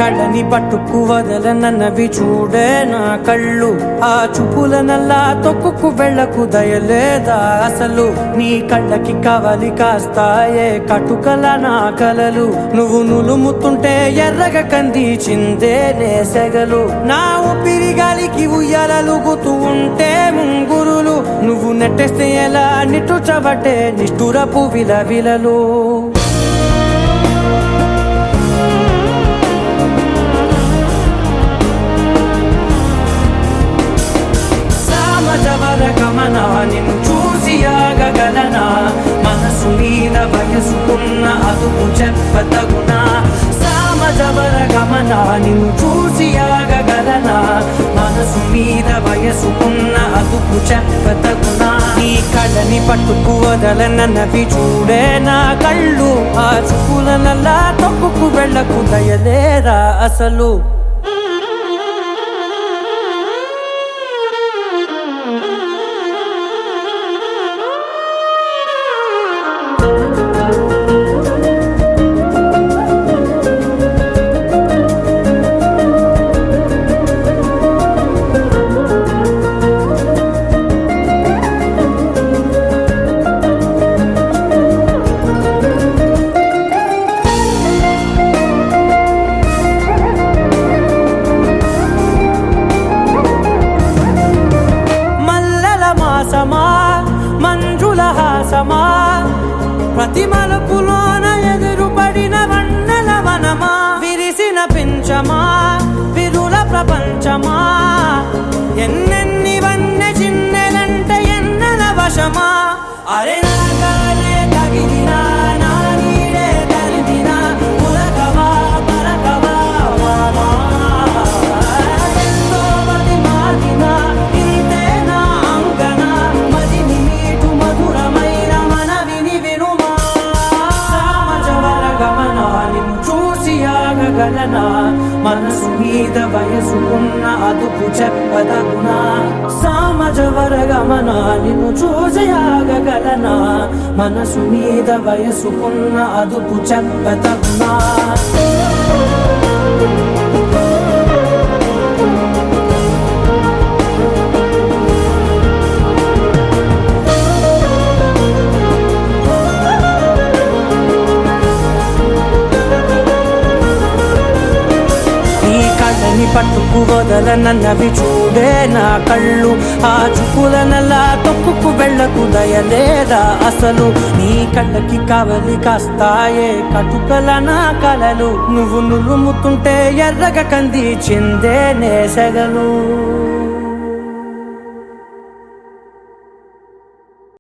కళ్ళని పట్టుకు వదలనన్నవి చూడే నా కళ్ళు, ఆ చూపులనల్లా తొక్కుకు వెళ్ళకు దయలేదా అసలు. నీ కళ్ళకి కవలి కాస్తాయే కటుకల నా కలలు, నువ్వు నులుముతుంటే ఎర్రగా కందిచిందే నేసెగలు. నా ఊపిరి గాలికి ఉయ్యాలలుగుతూ ఉంటే ముంగురులు, నువ్వు నెట్టేస్తే ఎలా నిట్టుచబట్టే నిష్ఠురపు విలవిలలు. గమన నిన్ను చూసి ఆగగలనా, మనసు మీద వయసుకున్న అదుపు చెప్పతగునా. సామజవర గమన నిన్ను చూసి ఆగగలనా, మనసు మీద వయసుకున్న అదుపు చెప్పతగునా. నీ కళ్ళని పట్టుకు వదలనన్నవి చూడే నా కళ్ళు, ఆ చూపులనల్లా తొక్కుకు వెళ్ళకు దయలేరా అసలు. చూసియాగగలనా మనసు మీద వయసుకున్న అదుపు చెప్పదగునా సామజవరగమనా నిన్ను చూసియాగగలనా మనసు మీద వయసుకున్న అదుపు చెప్పదగునా పట్టుకు వదలనన్నవి చూడే నా కళ్ళు ఆ చుకులనలా తొక్కుకు వెళ్ళకు దయలేదా అసలు నీ కళ్ళకి కవలి కాస్తాయే కటుకల నా కలలు నువ్వు నులుముతుంటే ఎర్రగ కంది చిందే నేసగలు